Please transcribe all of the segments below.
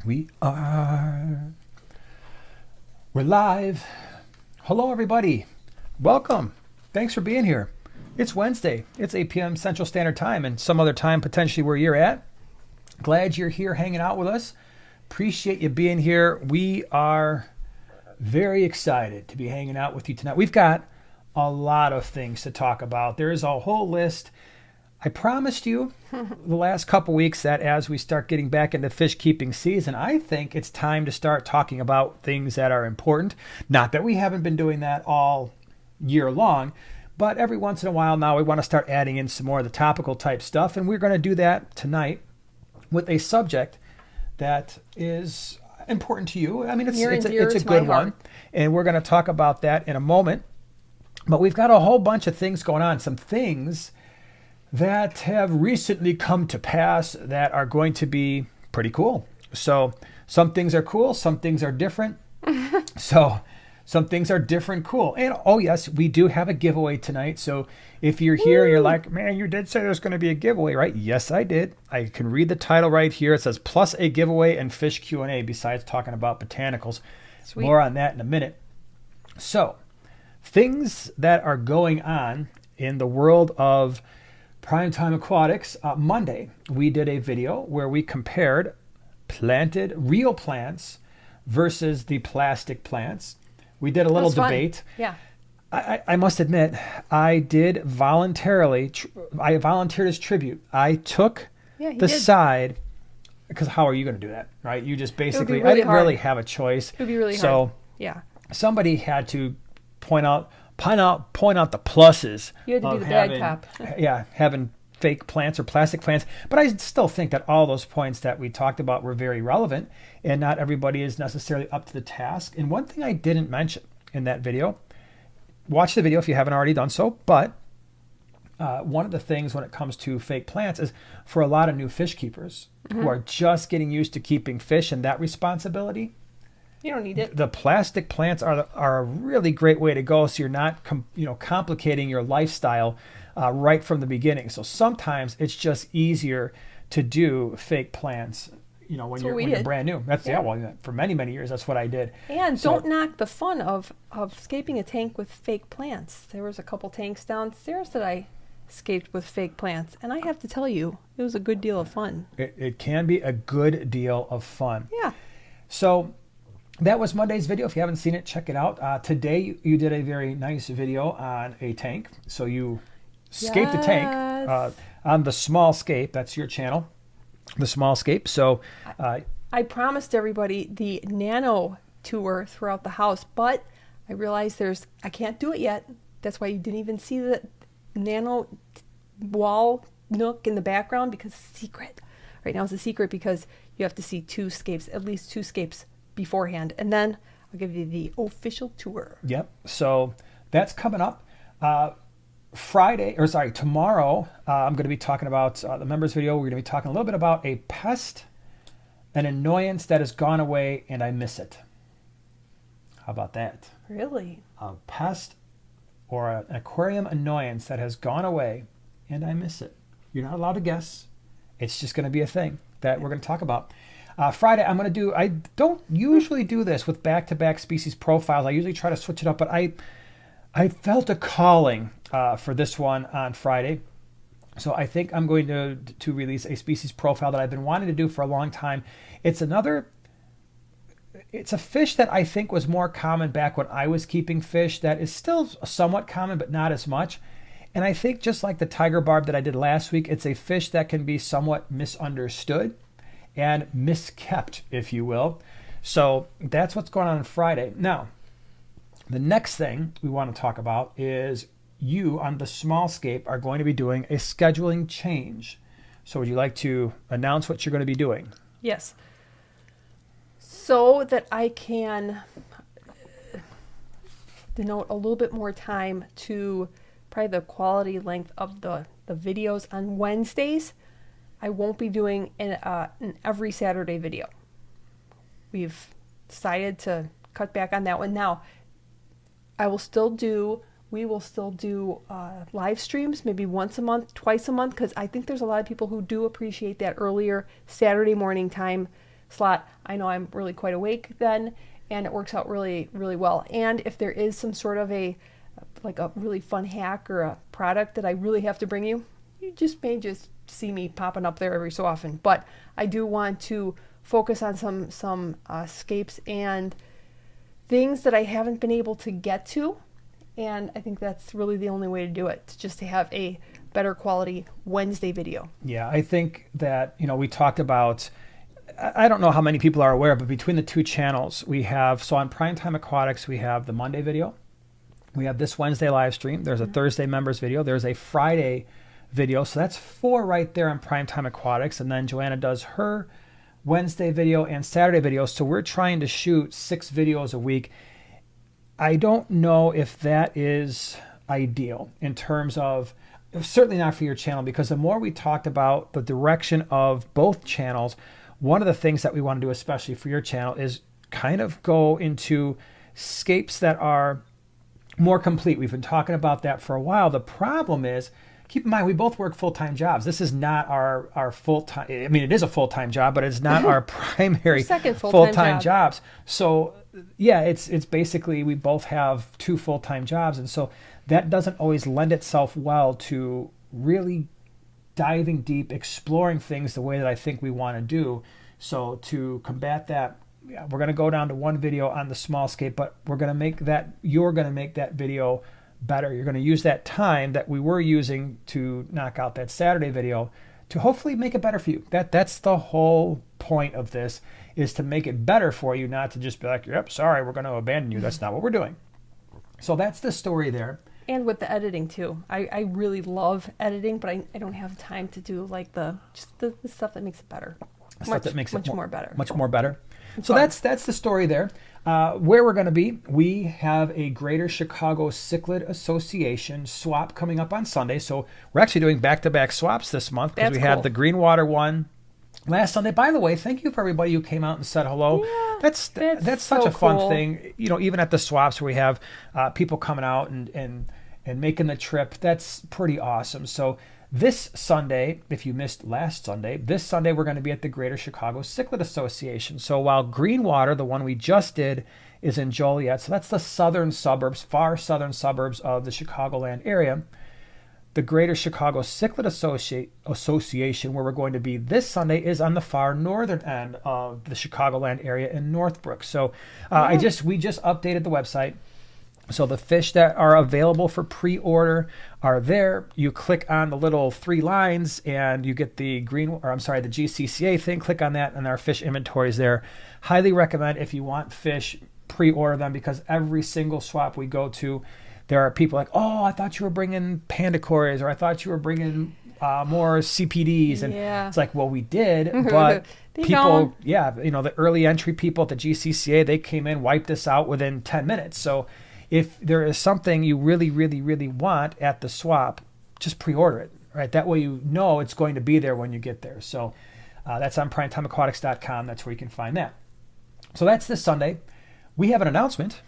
We are. We're live. Hello, everybody. Welcome. Thanks for being here. It's Wednesday. It's 8 p.m. Central Standard Time and some other time potentially where you're at. Glad you're here hanging out with us. Appreciate you being here. We are very excited to be hanging out with you tonight. We've got a lot of things to talk about. There is a whole list. I promised you the last couple weeks that as we start getting back into fish keeping season, I think it's time to start talking about things that are important. Not that we haven't been doing that all year long, but every once in a while now we want to start adding in some more of the topical type stuff. And we're going to do that tonight with a subject that is important to you. I mean, it's a good one. And we're going to talk about that in a moment. But we've got a whole bunch of things going on, some things that have recently come to pass that are going to be pretty cool. So some things are cool, some things are different. So some things are different, cool. And oh yes, we do have a giveaway tonight. So if you're here and you're like, man, you did say there's going to be a giveaway, right? Yes, I did. I can read the title right here. It says plus a giveaway and fish Q&A besides talking about botanicals. Sweet. More on that in a minute. So things that are going on in the world of Primetime Aquatics. Monday, we did a video where we compared planted real plants versus the plastic plants. We did a little debate. Yeah. I must admit, I did voluntarily, I volunteered as tribute. I took the side, because how are you going to do that, right? You just basically, I didn't really have a choice. It would be really hard. So yeah, somebody had to point out the pluses. You had to do the bad cop. Having fake plants or plastic plants. But I still think that all those points that we talked about were very relevant, and not everybody is necessarily up to the task. And one thing I didn't mention in that video, watch the video if you haven't already done so, but one of the things when it comes to fake plants is for a lot of new fish keepers who are just getting used to keeping fish and that responsibility, you don't need it. The plastic plants are a really great way to go, so you're not complicating your lifestyle right from the beginning. So sometimes it's just easier to do fake plants, when you're brand new. That's for many years that's what I did. And don't knock the fun of scaping a tank with fake plants. There was a couple tanks downstairs that I scaped with fake plants, and I have to tell you, it was a good deal of fun. It can be a good deal of fun. Yeah. So that was Monday's video. If you haven't seen it, check it out. Today, you did a very nice video on a tank. So you scaped a tank on the small scape. That's your channel, the small scape. So I promised everybody the nano tour throughout the house, but I realized I can't do it yet. That's why you didn't even see the nano wall nook in the background, because it's a secret. Right now it's a secret because you have to see at least two scapes beforehand, and then I'll give you the official tour. Yep. So that's coming up tomorrow. I'm going to be talking about the members video. We're going to be talking a little bit about a pest, an annoyance that has gone away and I miss it. How about that? Really? A pest or an aquarium annoyance that has gone away and I miss it. You're not allowed to guess. It's just going to be a thing that we're going to talk about. Friday, I don't usually do this with back-to-back species profiles. I usually try to switch it up, but I felt a calling for this one on Friday. So I think I'm going to release a species profile that I've been wanting to do for a long time. It's a fish that I think was more common back when I was keeping fish, that is still somewhat common, but not as much. And I think just like the tiger barb that I did last week, it's a fish that can be somewhat misunderstood and miskept, if you will. So that's what's going on Friday. Now, the next thing we want to talk about is you on the small scape are going to be doing a scheduling change. So would you like to announce what you're going to be doing? Yes. So that I can denote a little bit more time to probably the quality length of the videos on Wednesdays, I won't be doing an every Saturday video. We've decided to cut back on that one. Now, we will still do live streams, maybe once a month, twice a month, because I think there's a lot of people who do appreciate that earlier Saturday morning time slot, I know I'm really quite awake then, and it works out really, really well. And if there is some sort of a really fun hack or a product that I really have to bring you, you may just see me popping up there every so often. But I do want to focus on some scapes and things that I haven't been able to get to, and I think that's really the only way to do it, just to have a better quality Wednesday video. Yeah, I think that, we talked about, I don't know how many people are aware, but between the two channels, we have, so on Primetime Aquatics, we have the Monday video, we have this Wednesday live stream, there's a Thursday members video, there's a Friday video, so that's 4 right there on Primetime Aquatics, and then Joanna does her Wednesday video and Saturday video. So we're trying to shoot 6 videos a week. I don't know if that is ideal in terms of, certainly not for your channel, because the more we talked about the direction of both channels, one of the things that we want to do, especially for your channel, is kind of go into scapes that are more complete. We've been talking about that for a while. The problem is, keep in mind, we both work full-time jobs. This is not our full-time, I mean, it is a full-time job, but it's not our primary full-time jobs. So yeah, it's basically, we both have 2 full-time jobs. And so that doesn't always lend itself well to really diving deep, exploring things the way that I think we want to do. So to combat that, we're going to go down to 1 video on the small scape, but you're going to make that video better. You're going to use that time that we were using to knock out that Saturday video to hopefully make it better for you. That's the whole point of this, is to make it better for you, not to just be like, yep, sorry, we're going to abandon you. That's not what we're doing. So that's the story there. And with the editing too. I really love editing, but I don't have time to do like the stuff that makes it better. That makes it much more better. Much more better. So that's the story there. Where we're going to be, we have a Greater Chicago Cichlid Association swap coming up on Sunday. So we're actually doing back-to-back swaps this month, because we had the Greenwater one last Sunday. By the way, thank you for everybody who came out and said hello. Yeah, that's such a fun thing. Even at the swaps where we have people coming out and making the trip, that's pretty awesome. So this Sunday, if you missed last Sunday, this Sunday we're going to be at the Greater Chicago Cichlid Association. So while Greenwater, the one we just did, is in Joliet, so that's the southern suburbs, far southern suburbs of the Chicagoland area, the Greater Chicago Cichlid Association, where we're going to be this Sunday, is on the far northern end of the Chicagoland area in Northbrook. So we just updated the website. So the fish that are available for pre-order are there. You click on the little 3 lines and you get the the GCCA thing. Click on that and our fish inventory is there. Highly recommend, if you want fish, pre-order them, because every single swap we go to, there are people like, oh, I thought you were bringing pandacories, or I thought you were bringing more CPDs. And it's like, well, we did, but people, the early entry people at the GCCA, they came in, wiped us out within 10 minutes. So if there is something you really, really, really want at the swap, just pre-order it, right? That way you know it's going to be there when you get there. So that's on primetimeaquatics.com. That's where you can find that. So that's this Sunday. We have an announcement,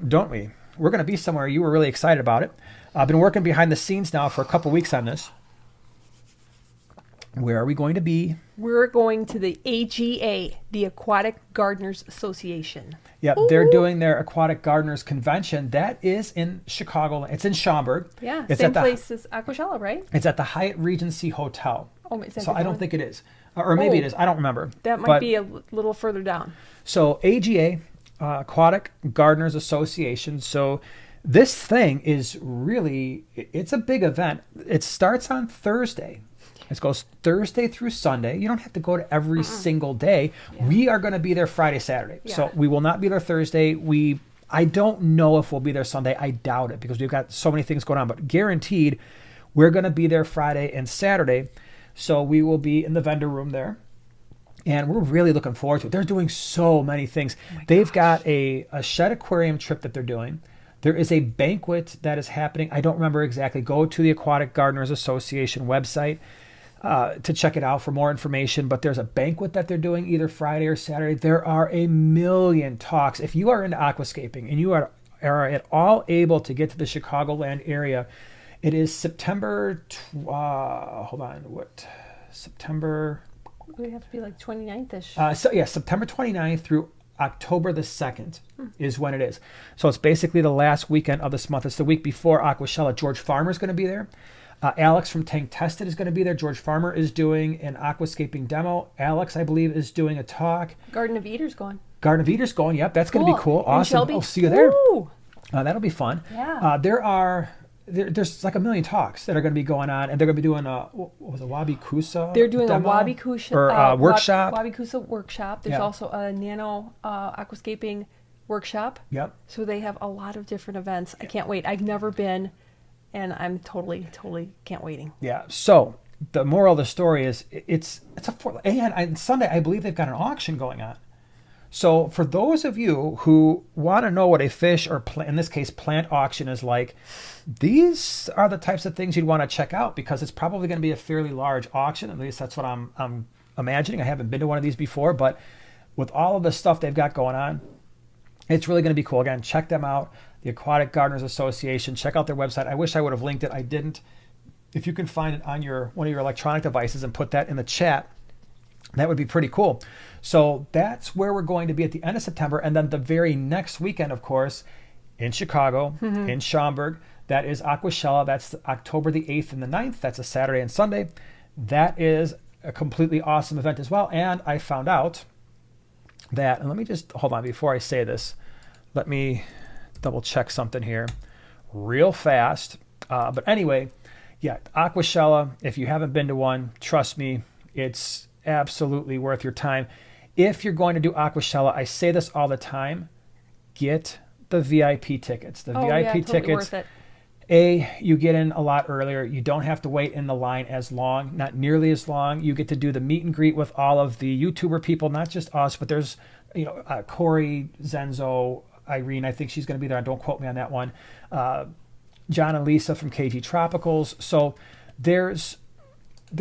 don't we? We're going to be somewhere. You were really excited about it. I've been working behind the scenes now for a couple weeks on this. Where are we going to be? We're going to the AGA, the Aquatic Gardeners Association. Yeah, they're doing their Aquatic Gardeners Convention. That is in Chicago. It's in Schaumburg. Yeah, it's same place as Aquashella, right? It's at the Hyatt Regency Hotel. Oh, is that so I don't think it is. Or maybe it is. I don't remember. That might be a little further down. So AGA, Aquatic Gardeners Association. So this thing is really, it's a big event. It starts on Thursday. It goes Thursday through Sunday. You don't have to go to every single day. Yeah. We are going to be there Friday, Saturday. Yeah. So we will not be there Thursday. I don't know if we'll be there Sunday. I doubt it, because we've got so many things going on. But guaranteed, we're going to be there Friday and Saturday. So we will be in the vendor room there. And we're really looking forward to it. They're doing so many things. They've got a shed aquarium trip that they're doing. There is a banquet that is happening. I don't remember exactly. Go to the Aquatic Gardeners Association website to check it out for more information. But there's a banquet that they're doing either Friday or Saturday. There are a million talks. If you are into aquascaping and you are at all able to get to the Chicagoland area, it is September. September. It would have to be like 29th-ish. So yeah, September 29th through October the 2nd is when it is. So it's basically the last weekend of this month. It's the week before Aquashella. George Farmer is going to be there. Alex from Tank Tested is going to be there. George Farmer is doing an aquascaping demo. Alex, I believe, is doing a talk. Garden of Eater's going. Garden of Eater's going. Yep, that's going to be cool. In Awesome. Shelby. I'll see you there. Woo! That'll be fun. Yeah. There's like a million talks that are going to be going on, and they're going to be doing what was it, Wabi Kusa? They're doing demo? a Wabi Kusa or workshop. Wabi Kusa workshop. There's Yeah. also a nano aquascaping workshop. Yep. So they have a lot of different events. I can't wait. I've never been, and I'm totally can't waiting. Yeah. So the moral of the story is it's and Sunday I believe they've got an auction going on. So for those of you who want to know what a fish or in this case plant auction is like, these are the types of things you'd want to check out because it's probably going to be a fairly large auction. At least that's what I'm imagining. I haven't been to one of these before, but with all of the stuff they've got going on, it's really going to be cool. Again, check them out. The Aquatic Gardeners Association. Check out their website. I wish I would have linked it. I didn't. If you can find it on one of your electronic devices and put that in the chat, that would be pretty cool. So that's where we're going to be at the end of September. And then the very next weekend, of course, in Chicago, in Schaumburg, that is Aquashella. That's October the 8th and the 9th. That's a Saturday and Sunday. That is a completely awesome event as well. And I found out that, and let me just, hold on, before I say this, let me double check something here real fast. But anyway, yeah, Aquashella, if you haven't been to one, trust me, it's absolutely worth your time. If you're going to do Aquashella, I say this all the time, get the VIP tickets. The VIP totally tickets, worth it. you get in a lot earlier. You don't have to wait in the line as long, not nearly as long. You get to do the meet and greet with all of the YouTuber people, not just us, but there's, Corey, Zenzo, Irene, I think she's going to be there. Don't quote me on that one. John and Lisa from KG Tropicals. So there's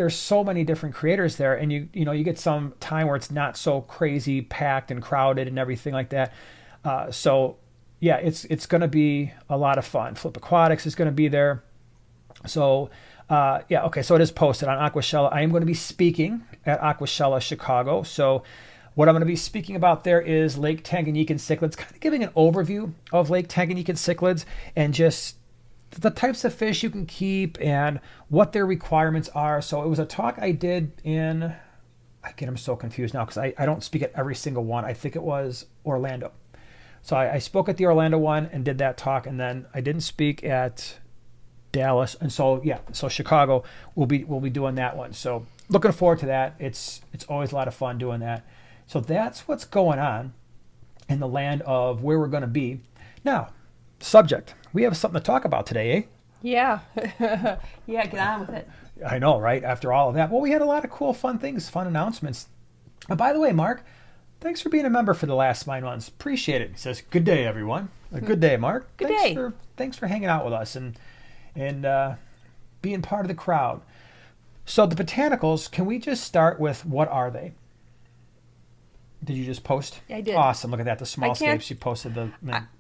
so many different creators there, and you get some time where it's not so crazy packed and crowded and everything like that. So yeah, it's going to be a lot of fun. Flip Aquatics is going to be there. So okay, so it is posted on Aquashella. I am going to be speaking at Aquashella Chicago. So what I'm going to be speaking about there is Lake Tanganyika and cichlids, kind of giving an overview of Lake Tanganyika and cichlids and just the types of fish you can keep and what their requirements are. So it was a talk I did I get them so confused now because I don't speak at every single one. I think it was Orlando. So I spoke at the Orlando one and did that talk, and then I didn't speak at Dallas. And so Chicago we'll be doing that one. So looking forward to that. It's always a lot of fun doing that. So that's what's going on in the land of where we're going to be. Now, subject. We have something to talk about today, eh? Yeah. Yeah, get on with it. I know, right? After all of that. Well, we had a lot of cool, fun things, fun announcements. And by the way, Mark, thanks for being a member for the last 9 months. Appreciate it. He says, good day, everyone. Good day, Mark. Good day. Thanks for hanging out with us and being part of the crowd. So the Botanicals, can we just start with what are they? Did you just post? I did. Awesome. Look at that. The small scapes. You posted the...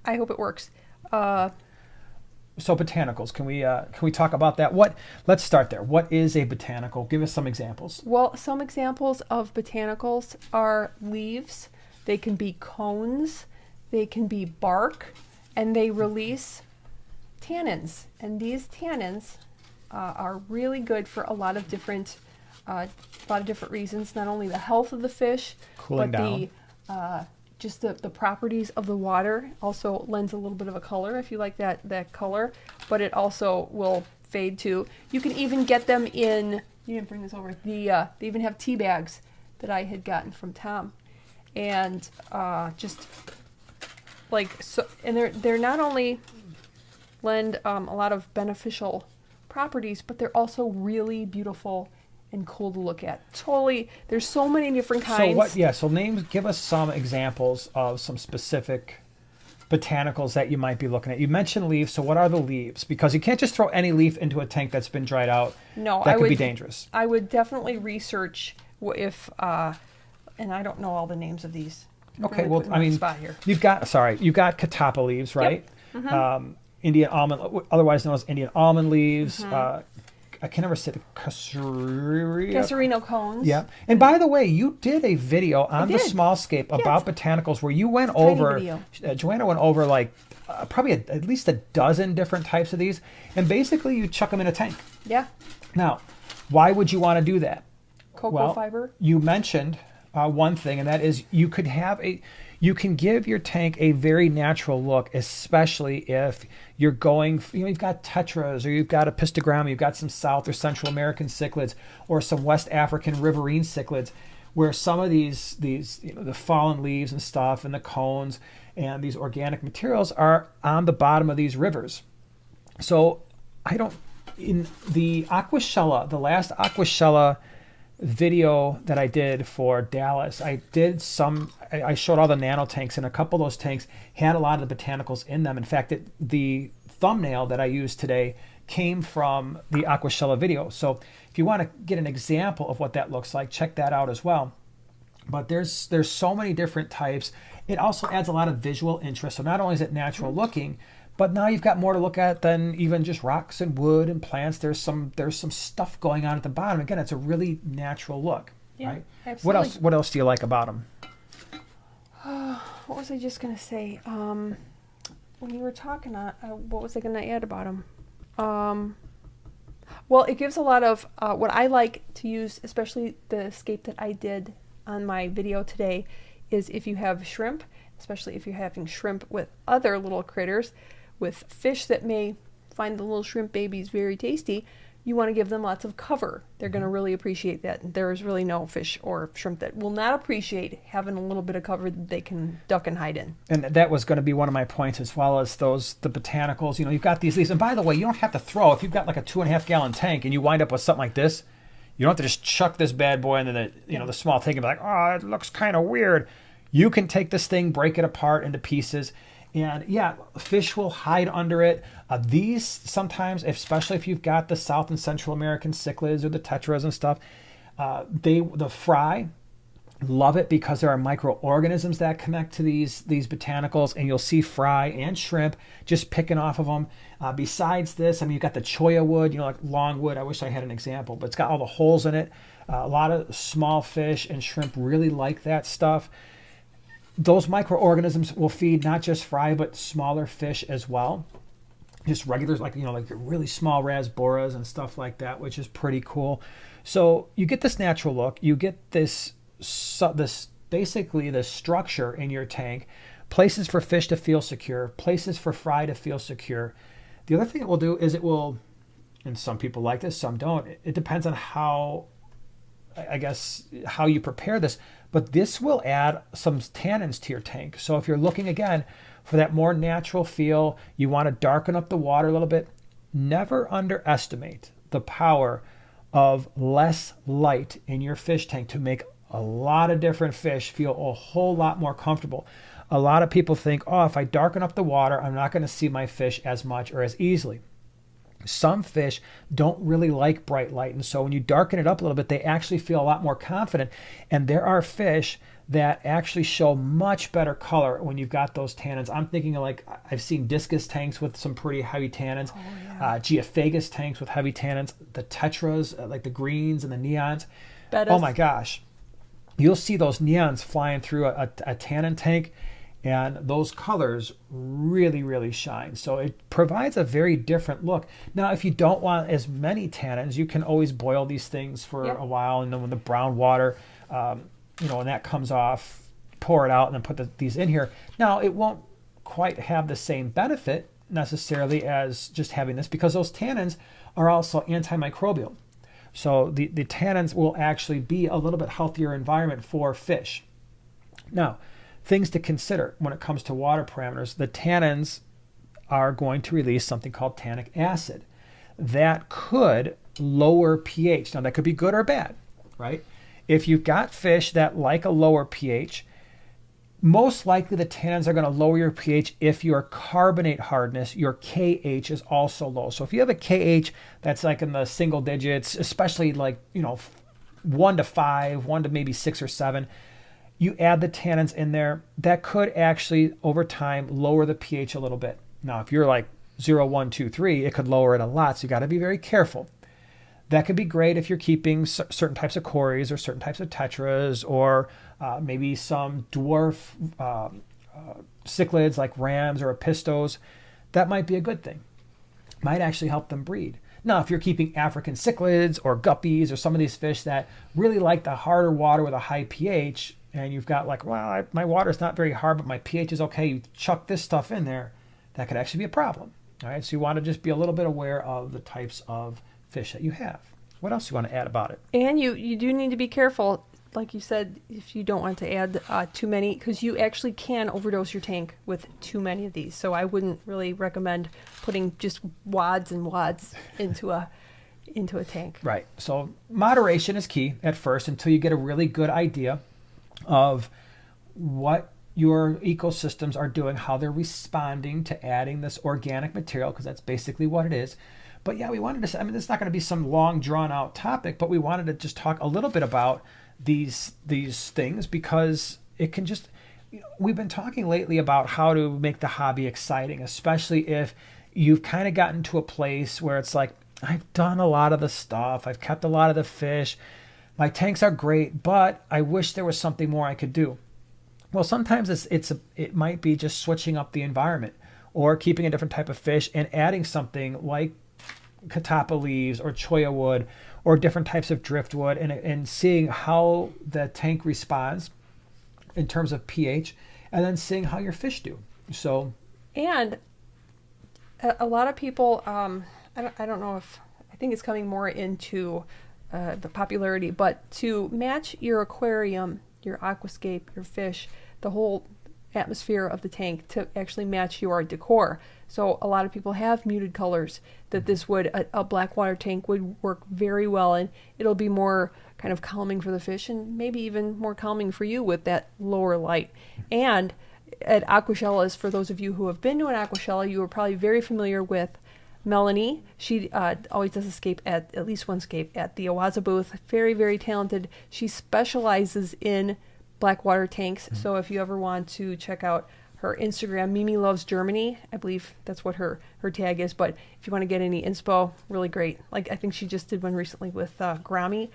I hope it works. So botanicals, can we talk about that? Let's start there. What is a botanical? Give us some examples. Well, some examples of botanicals are leaves. They can be cones. They can be bark, and they release tannins. And these tannins are really good for a lot of different reasons. Not only the health of the fish, Cooling but down. Just the properties of the water. Also lends a little bit of a color if you like that color, but it also will fade too. You can even get them in, you didn't bring this over, they even have tea bags that I had gotten from Tom. And just like, so, and they're not only lend a lot of beneficial properties, but they're also really beautiful and cool to look at. Totally, there's so many different kinds. So give us some examples of some specific botanicals that you might be looking at. You mentioned leaves, so what are the leaves? Because you can't just throw any leaf into a tank that's been dried out. No, that could be dangerous. I would definitely research if, and I don't know all the names of these. Okay, really well, I mean, here. you've got catappa leaves, right? Yep. Mm-hmm. Indian almond, otherwise known as Indian almond leaves. Mm-hmm. I can never say the Casarino cones. Yeah. And by the way, you did a video on the did. Smallscape about botanicals where you went It's a tiny over, video. Joanna went over like probably at least a dozen different types of these. And basically you chuck them in a tank. Yeah. Now, why would you want to do that? Cocoa fiber. You mentioned one thing, and that is you can give your tank a very natural look, especially if you're going, you've got tetras, or you've got a pistogramma, you've got some South or Central American cichlids, or some West African riverine cichlids, where some of these the fallen leaves and stuff, and the cones, and these organic materials are on the bottom of these rivers. So in the Aquashella, the last Aquashella video that I did for Dallas, I showed all the nano tanks, and a couple of those tanks had a lot of the botanicals in them. In fact, the thumbnail that I used today came from the Aquashella video. So if you want to get an example of what that looks like, check that out as well. But there's so many different types. It also adds a lot of visual interest. So not only is it natural looking, but now you've got more to look at than even just rocks and wood and plants. There's some stuff going on at the bottom. Again, it's a really natural look, right? Absolutely. What else do you like about them? What was I just gonna say? When you were talking, what was I gonna add about them? Well, it gives a lot of what I like to use, especially the scape that I did on my video today, is if you have shrimp, especially if you're having shrimp with other little critters, with fish that may find the little shrimp babies very tasty, you want to give them lots of cover. They're going to really appreciate that. There's really no fish or shrimp that will not appreciate having a little bit of cover that they can duck and hide in. And that was going to be one of my points, as well as the botanicals. You've got these leaves. And by the way, you don't have to throw. If you've got like a 2.5 gallon tank and you wind up with something like this, you don't have to just chuck this bad boy into the small tank and be like, oh, it looks kind of weird. You can take this thing, break it apart into pieces, and yeah, fish will hide under it. These sometimes, especially if you've got the South and Central American cichlids or the tetras and stuff, the fry love it because there are microorganisms that connect to these botanicals, and you'll see fry and shrimp just picking off of them. Besides this, you've got the choya wood, like longwood. I wish I had an example, but it's got all the holes in it. A lot of small fish and shrimp really like that stuff. Those microorganisms will feed not just fry, but smaller fish as well. Just regulars, like really small rasboras and stuff like that, which is pretty cool. So you get this natural look. You get this basically the structure in your tank, places for fish to feel secure, places for fry to feel secure. The other thing it will do is it will, and some people like this, some don't. It depends on how you prepare this, but this will add some tannins to your tank. So if you're looking again for that more natural feel, you want to darken up the water a little bit, never underestimate the power of less light in your fish tank to make a lot of different fish feel a whole lot more comfortable. A lot of people think, oh, if I darken up the water, I'm not going to see my fish as much or as easily. Some fish don't really like bright light, and so when you darken it up a little bit, they actually feel a lot more confident. And there are fish that actually show much better color when you've got those tannins. I'm thinking of I've seen discus tanks with some pretty heavy tannins, geophagus tanks with heavy tannins, the tetras, like the greens and the neons. Bettas. Oh my gosh. You'll see those neons flying through a tannin tank, and those colors really, really shine. So it provides a very different look. Now, if you don't want as many tannins, you can always boil these things for a while, and then when the brown water, when that comes off, pour it out and then put these in here. Now, it won't quite have the same benefit necessarily as just having this, because those tannins are also antimicrobial. So the tannins will actually be a little bit healthier environment for fish. Now, things to consider when it comes to water parameters. The tannins are going to release something called tannic acid. That could lower pH. Now, that could be good or bad, right? If you've got fish that like a lower pH, most likely the tannins are going to lower your pH if your carbonate hardness, your KH, is also low. So if you have a KH that's like in the single digits, especially 1 to 5, 1 to maybe 6 or 7, you add the tannins in there, that could actually, over time, lower the pH a little bit. Now, if you're like 0, 1, 2, 3, it could lower it a lot, so you got to be very careful. That could be great if you're keeping certain types of cories or certain types of tetras, or maybe some dwarf cichlids like rams or apistos. That might be a good thing. Might actually help them breed. Now, if you're keeping African cichlids or guppies or some of these fish that really like the harder water with a high pH, and you've got like, well, my water's not very hard, but my pH is okay, you chuck this stuff in there, that could actually be a problem. All right, so you want to just be a little bit aware of the types of fish that you have. What else do you want to add about it? And you do need to be careful, like you said, if you don't want to add too many, because you actually can overdose your tank with too many of these. So I wouldn't really recommend putting just wads and wads into a tank. Right. So moderation is key at first until you get a really good idea of what your ecosystems are doing, how they're responding to adding this organic material, because that's basically what it is. But yeah, we wanted to, it's not going to be some long drawn out topic, but we wanted to just talk a little bit about these things, because it can just, we've been talking lately about how to make the hobby exciting, especially if you've kind of gotten to a place where it's like, I've done a lot of the stuff, I've kept a lot of the fish, my tanks are great, but I wish there was something more I could do. Well, sometimes it might be just switching up the environment or keeping a different type of fish and adding something like catappa leaves or cholla wood or different types of driftwood, and seeing how the tank responds in terms of pH, and then seeing how your fish do. So, and a lot of people, I don't know if, I think it's coming more into the popularity, but to match your aquarium, your aquascape, your fish, the whole atmosphere of the tank to actually match your decor. So a lot of people have muted colors that this would, a black water tank would work very well, and it'll be more kind of calming for the fish, and maybe even more calming for you with that lower light. And at Aquashellas, for those of you who have been to an Aquashella, you are probably very familiar with Melanie. She always does a scape at least one scape at the Owaza booth. Very, very talented. She specializes in black water tanks. So if you ever want to check out her Instagram, Mimi Loves Germany, I believe that's what her tag is. But if you want to get any inspo, really great. Like I think she just did one recently with Grammy.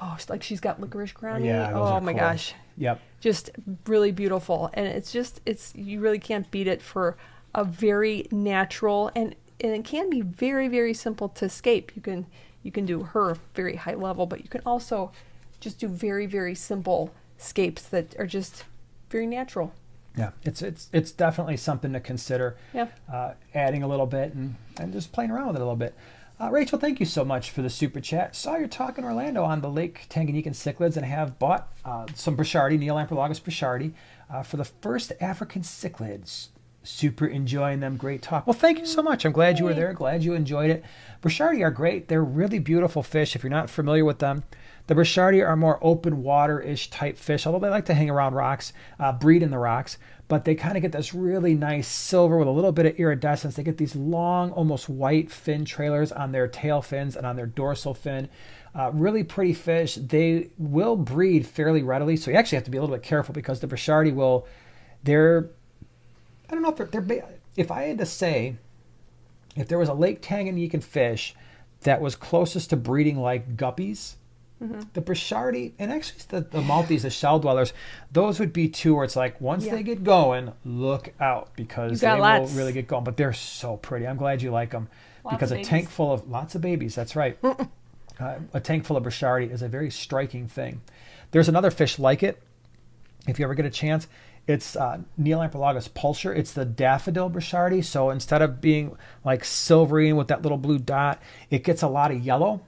Oh, it's like she's got licorice Grammy. Yeah, oh my gosh. Yep. Just really beautiful. And it's you really can't beat it for a very natural, and it can be very, very simple to scape. You can do her very high level, but you can also just do very, very simple scapes that are just very natural. Yeah, it's definitely something to consider. Yeah. Adding a little bit and just playing around with it a little bit. Rachel, thank you so much for the super chat. Saw you're talking Orlando on the Lake Tanganyika cichlids and have bought some Brichardi, Neolamprologus Brichardi, for the first African cichlids. Super enjoying them. Great talk. Well, thank you so much. I'm glad you were there. Glad you enjoyed it. Brichardi are great. They're really beautiful fish. If you're not familiar with them, the Brichardi are more open water-ish type fish, although they like to hang around rocks, breed in the rocks, but they kind of get this really nice silver with a little bit of iridescence. They get these long, almost white fin trailers on their tail fins and on their dorsal fin. Really pretty fish. They will breed fairly readily, so you actually have to be a little bit careful, because the Brichardi I don't know if if I had to say, if there was a Lake Tanganyikan fish that was closest to breeding like guppies, the Brichardi, and actually the Maltese, the shell dwellers, those would be two where it's like, once they get going, look out, because they will really get going. But they're so pretty. I'm glad you like them, because a tank full of lots of babies, that's right. A tank full of Brichardi is a very striking thing. There's another fish like it, if you ever get a chance. It's Neolamprologus pulcher. It's the daffodil Brichardi. So instead of being like silvery and with that little blue dot, it gets a lot of yellow.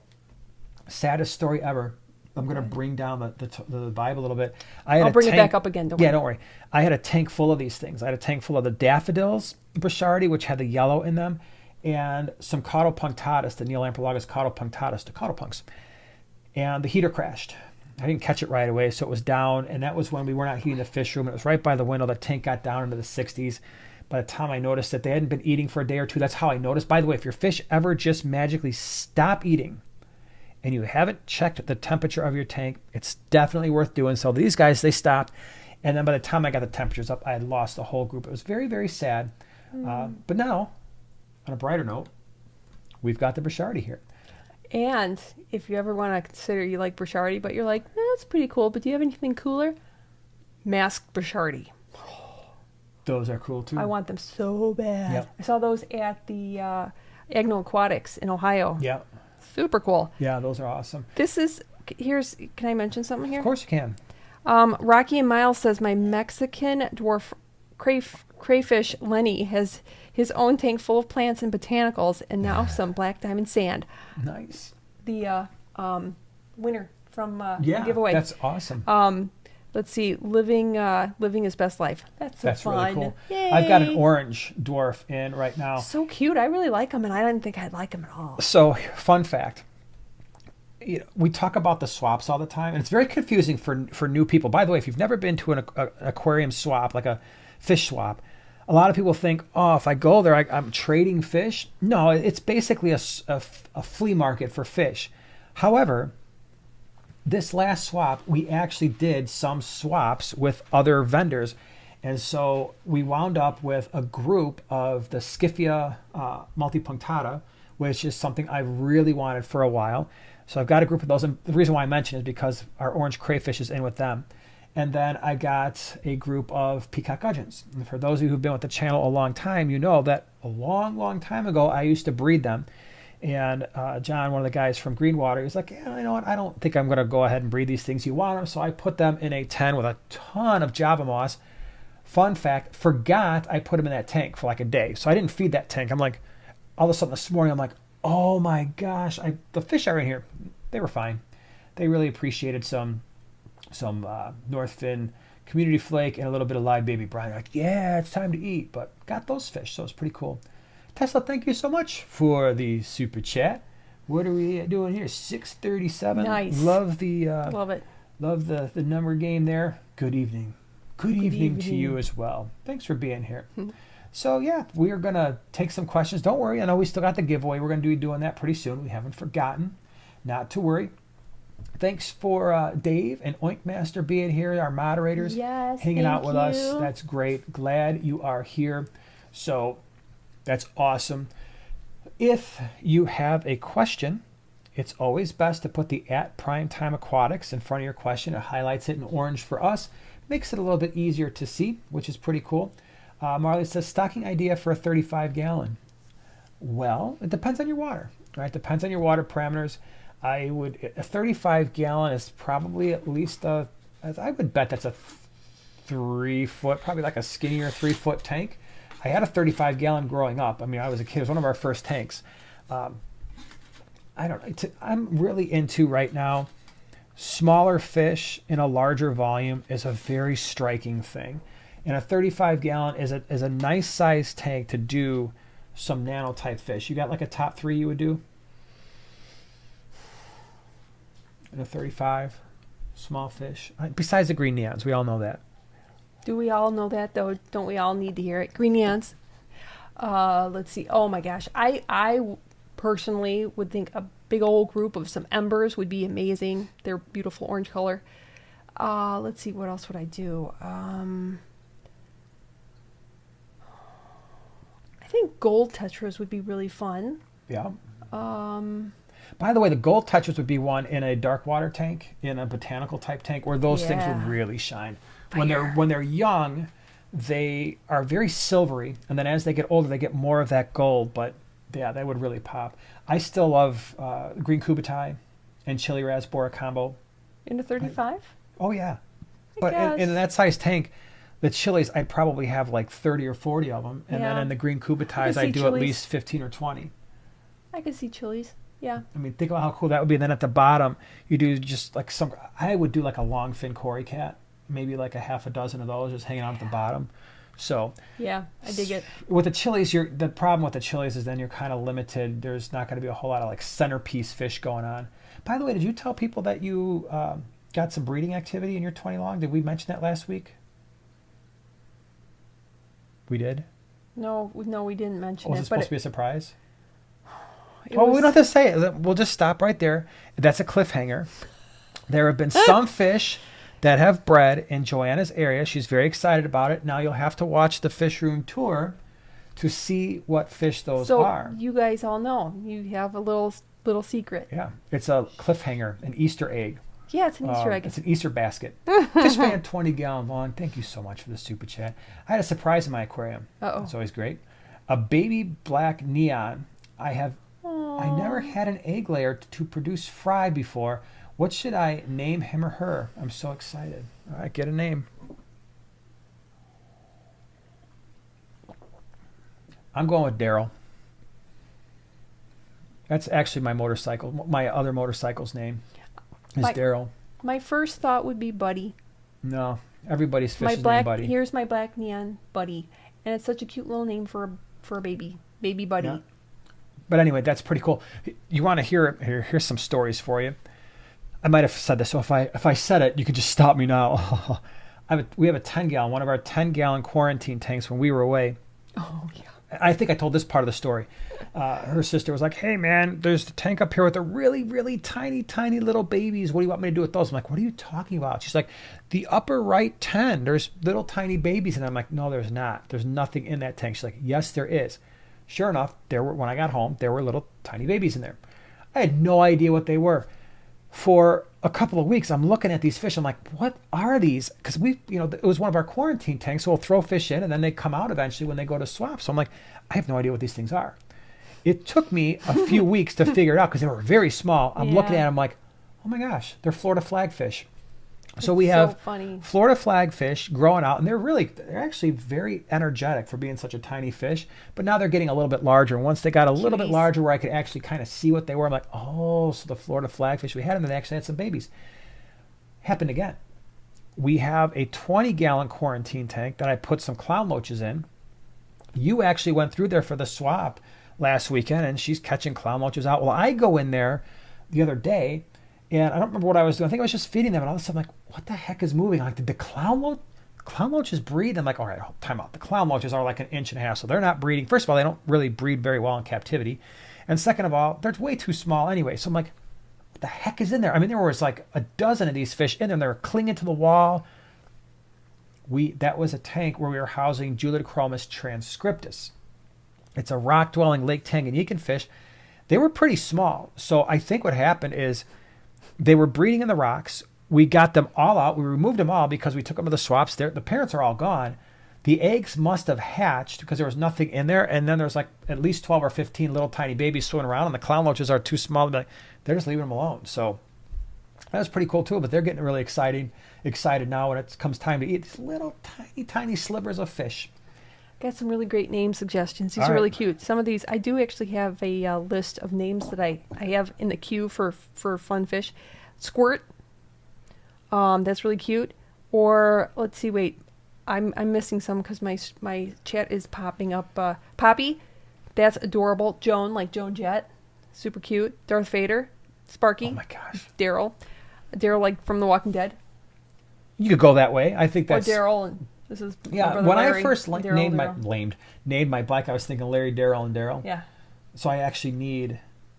Saddest story ever. I'm going to bring down the vibe a little bit. I'll bring it back up again. Yeah, don't worry. I had a tank full of these things. I had a tank full of the daffodils Brichardi, which had the yellow in them, and some caudal punctatus, the Neolamprologus caudal punctatus, the caudal punks. And the heater crashed. I didn't catch it right away, so it was down, and that was when we were not heating the fish room. It was right by the window. The tank got down into the 60s. By the time I noticed that they hadn't been eating for a day or two, that's how I noticed. By the way, if your fish ever just magically stop eating and you haven't checked the temperature of your tank, it's definitely worth doing. So these guys, they stopped, and then by the time I got the temperatures up, I had lost the whole group. It was very, very sad. But now, on a brighter note, we've got the Brichardi here. And if you ever want to consider you like Brochardi, but you're like, that's pretty cool, but do you have anything cooler? Masked Brochardi. Those are cool too. I want them so bad. Yep. I saw those at the Aquatics in Ohio. Yeah. Super cool. Yeah, those are awesome. Can I mention something here? Of course you can. Rocky and Miles says my Mexican dwarf crayfish Lenny has his own tank full of plants and botanicals, and now some black diamond sand. Nice. The winner from the Yeah, giveaway. that's awesome. Let's see, living his best life. That's That's fun. really cool. Yay. I've got an orange dwarf in right now. So cute. I really like them, and I didn't think I'd like them at all. So, fun fact. We talk about the swaps all the time, and it's very confusing for new people. By the way, if you've never been to an aquarium swap, like a fish swap, a lot of people think, oh, if I go there, I'm trading fish. No, it's basically a flea market for fish. However, this last swap, we actually did some swaps with other vendors. And so we wound up with a group of the Scyphia multipunctata, which is something I really wanted for a while. So I've got a group of those. And the reason why I mention it is because our orange crayfish is in with them. And then I got a group of peacock gudgeons. And for those of you who've been with the channel a long time, you know that a long, long time ago, I used to breed them. And John, one of the guys from Greenwater, he's like, yeah, you know what? I don't think I'm going to go ahead and breed these things. You want them? So I put them in a 10 with a ton of Java moss. Fun fact, forgot I put them in that tank for like a day. So I didn't feed that tank. I'm like, all of a sudden this morning, I'm like, oh my gosh, the fish are in here. They were fine. They really appreciated some North Fin community flake and a little bit of live baby brine. Like, yeah, it's time to eat. But got those fish, so it's pretty cool. Tesla, thank you so much for the super chat. What are we doing here? 637. Nice. Love it. Love the number game there. Good evening. Good evening to you as well. Thanks for being here. So yeah, we are gonna take some questions. Don't worry, I know we still got the giveaway. We're gonna be doing that pretty soon. We haven't forgotten. Not to worry. Thanks for Dave and Oinkmaster being here, our moderators, hanging out with us. That's great. Glad you are here. So that's awesome. If you have a question, it's always best to put the @Primetime Aquatics in front of your question. It highlights it in orange for us. Makes it a little bit easier to see, which is pretty cool. Marley says, stocking idea for a 35-gallon. Well, it depends on your water, right? Depends on your water parameters. A 35-gallon is probably at least I would bet that's a 3-foot, probably like a skinnier 3-foot tank. I had a 35-gallon growing up. I mean, I was a kid. It was one of our first tanks. I don't know. I'm really into right now, smaller fish in a larger volume is a very striking thing. And a 35-gallon is a nice sized tank to do some nano type fish. You got like a top 3 you would do? In a 35, small fish. Besides the green neons, we all know that. Do we all know that, though? Don't we all need to hear it? Green neons. Let's see. Oh, my gosh. I personally would think a big old group of some embers would be amazing. They're beautiful orange color. Let's see. What else would I do? I think gold tetras would be really fun. Yeah. By the way, the gold tetras would be one in a dark water tank, in a botanical type tank, where those things would really shine. When they're young, they are very silvery, and then as they get older, they get more of that gold. But yeah, they would really pop. I still love green kubatai and chili raspberry combo. In a 35? Oh yeah, but in that size tank, the chilies I'd probably have like 30 or 40 of them, and then in the green kubatais I'd do at least 15 or 20. I could see chilies. Yeah. I mean, think about how cool that would be. And then at the bottom, you do just like I would do like a long fin cory cat, maybe like a half a dozen of those just hanging out at the bottom. So yeah, I dig it. With the chilies, the problem with the chilies is then you're kind of limited. There's not going to be a whole lot of like centerpiece fish going on. By the way, did you tell people that you got some breeding activity in your 20 long? Did we mention that last week? We did? No, we didn't mention it. Was it supposed to be a surprise? We was... don't have to say it. We'll just stop right there. That's a cliffhanger. There have been some fish that have bred in Joanna's area. She's very excited about it. Now you'll have to watch the fish room tour to see what fish those are. So you guys all know. You have a little little secret. Yeah, it's a cliffhanger, an Easter egg. Yeah, it's an Easter egg. It's an Easter basket. Fishman 20-gallon long. Thank you so much for the super chat. I had a surprise in my aquarium. Uh-oh. It's always great. A baby black neon. I never had an egg layer to produce fry before. What should I name him or her? I'm so excited. All right, get a name. I'm going with Daryl. That's actually my motorcycle. My other motorcycle's name is Daryl. My first thought would be Buddy. No, everybody's fish is named Buddy. Here's my black neon Buddy, and it's such a cute little name for a baby Buddy. Yeah. But anyway, that's pretty cool. You want to hear here's some stories for you. I might have said this, so if I said it, you could just stop me now. We have a 10-gallon, one of our 10-gallon quarantine tanks when we were away. Oh, yeah. I think I told this part of the story. Her sister was like, hey, man, there's the tank up here with the really, really tiny, tiny little babies. What do you want me to do with those? I'm like, what are you talking about? She's like, the upper right 10, there's little tiny babies. And I'm like, no, there's not. There's nothing in that tank. She's like, yes, there is. Sure enough, when I got home, there were little tiny babies in there. I had no idea what they were. For a couple of weeks, I'm looking at these fish. I'm like, what are these? Because it was one of our quarantine tanks. So we'll throw fish in and then they come out eventually when they go to swap. So I'm like, I have no idea what these things are. It took me a few weeks to figure it out because they were very small. I'm looking at them like, oh my gosh, they're Florida flagfish. So we have Florida flagfish growing out, and they're actually very energetic for being such a tiny fish. But now they're getting a little bit larger. And once they got a little bit larger where I could actually kind of see what they were, I'm like, oh, so the Florida flagfish, we had them and they actually had some babies. Happened again. We have a 20-gallon quarantine tank that I put some clown loaches in. You actually went through there for the swap last weekend, and she's catching clown loaches out. Well, I go in there the other day, and I don't remember what I was doing. I think I was just feeding them, and all of a sudden I'm like, what the heck is moving? I'm like, did the clown loaches breed? I'm like, all right, time out. The clown loaches are like 1.5 inches, so they're not breeding. First of all, they don't really breed very well in captivity. And second of all, they're way too small anyway. So I'm like, what the heck is in there? I mean, there was like a dozen of these fish in there, and they were clinging to the wall. That was a tank where we were housing Juliochromis transcriptus. It's a rock-dwelling Lake Tanganyika fish. They were pretty small. So I think what happened is they were breeding in the rocks. We got them all out. We removed them all because we took them to the swaps. The parents are all gone. The eggs must have hatched because there was nothing in there. And then there's like at least 12 or 15 little tiny babies swimming around. And the clown loaches are too small to be like, they're just leaving them alone. So that was pretty cool too. But they're getting really excited now when it comes time to eat these little tiny, tiny slivers of fish. Got some really great name suggestions. These are really cute. Some of these, I do actually have a list of names that I have in the queue for fun fish. Squirt. That's really cute. Or let's see, wait, I'm missing some because my chat is popping up. Poppy, that's adorable. Joan, like Joan Jett, super cute. Darth Vader, Sparky. Oh my gosh. Daryl, like from The Walking Dead. You could go that way. I think that's Daryl and. This is when Larry, I first named my bike, I was thinking Larry, Daryl, and Daryl. Yeah. So I actually need.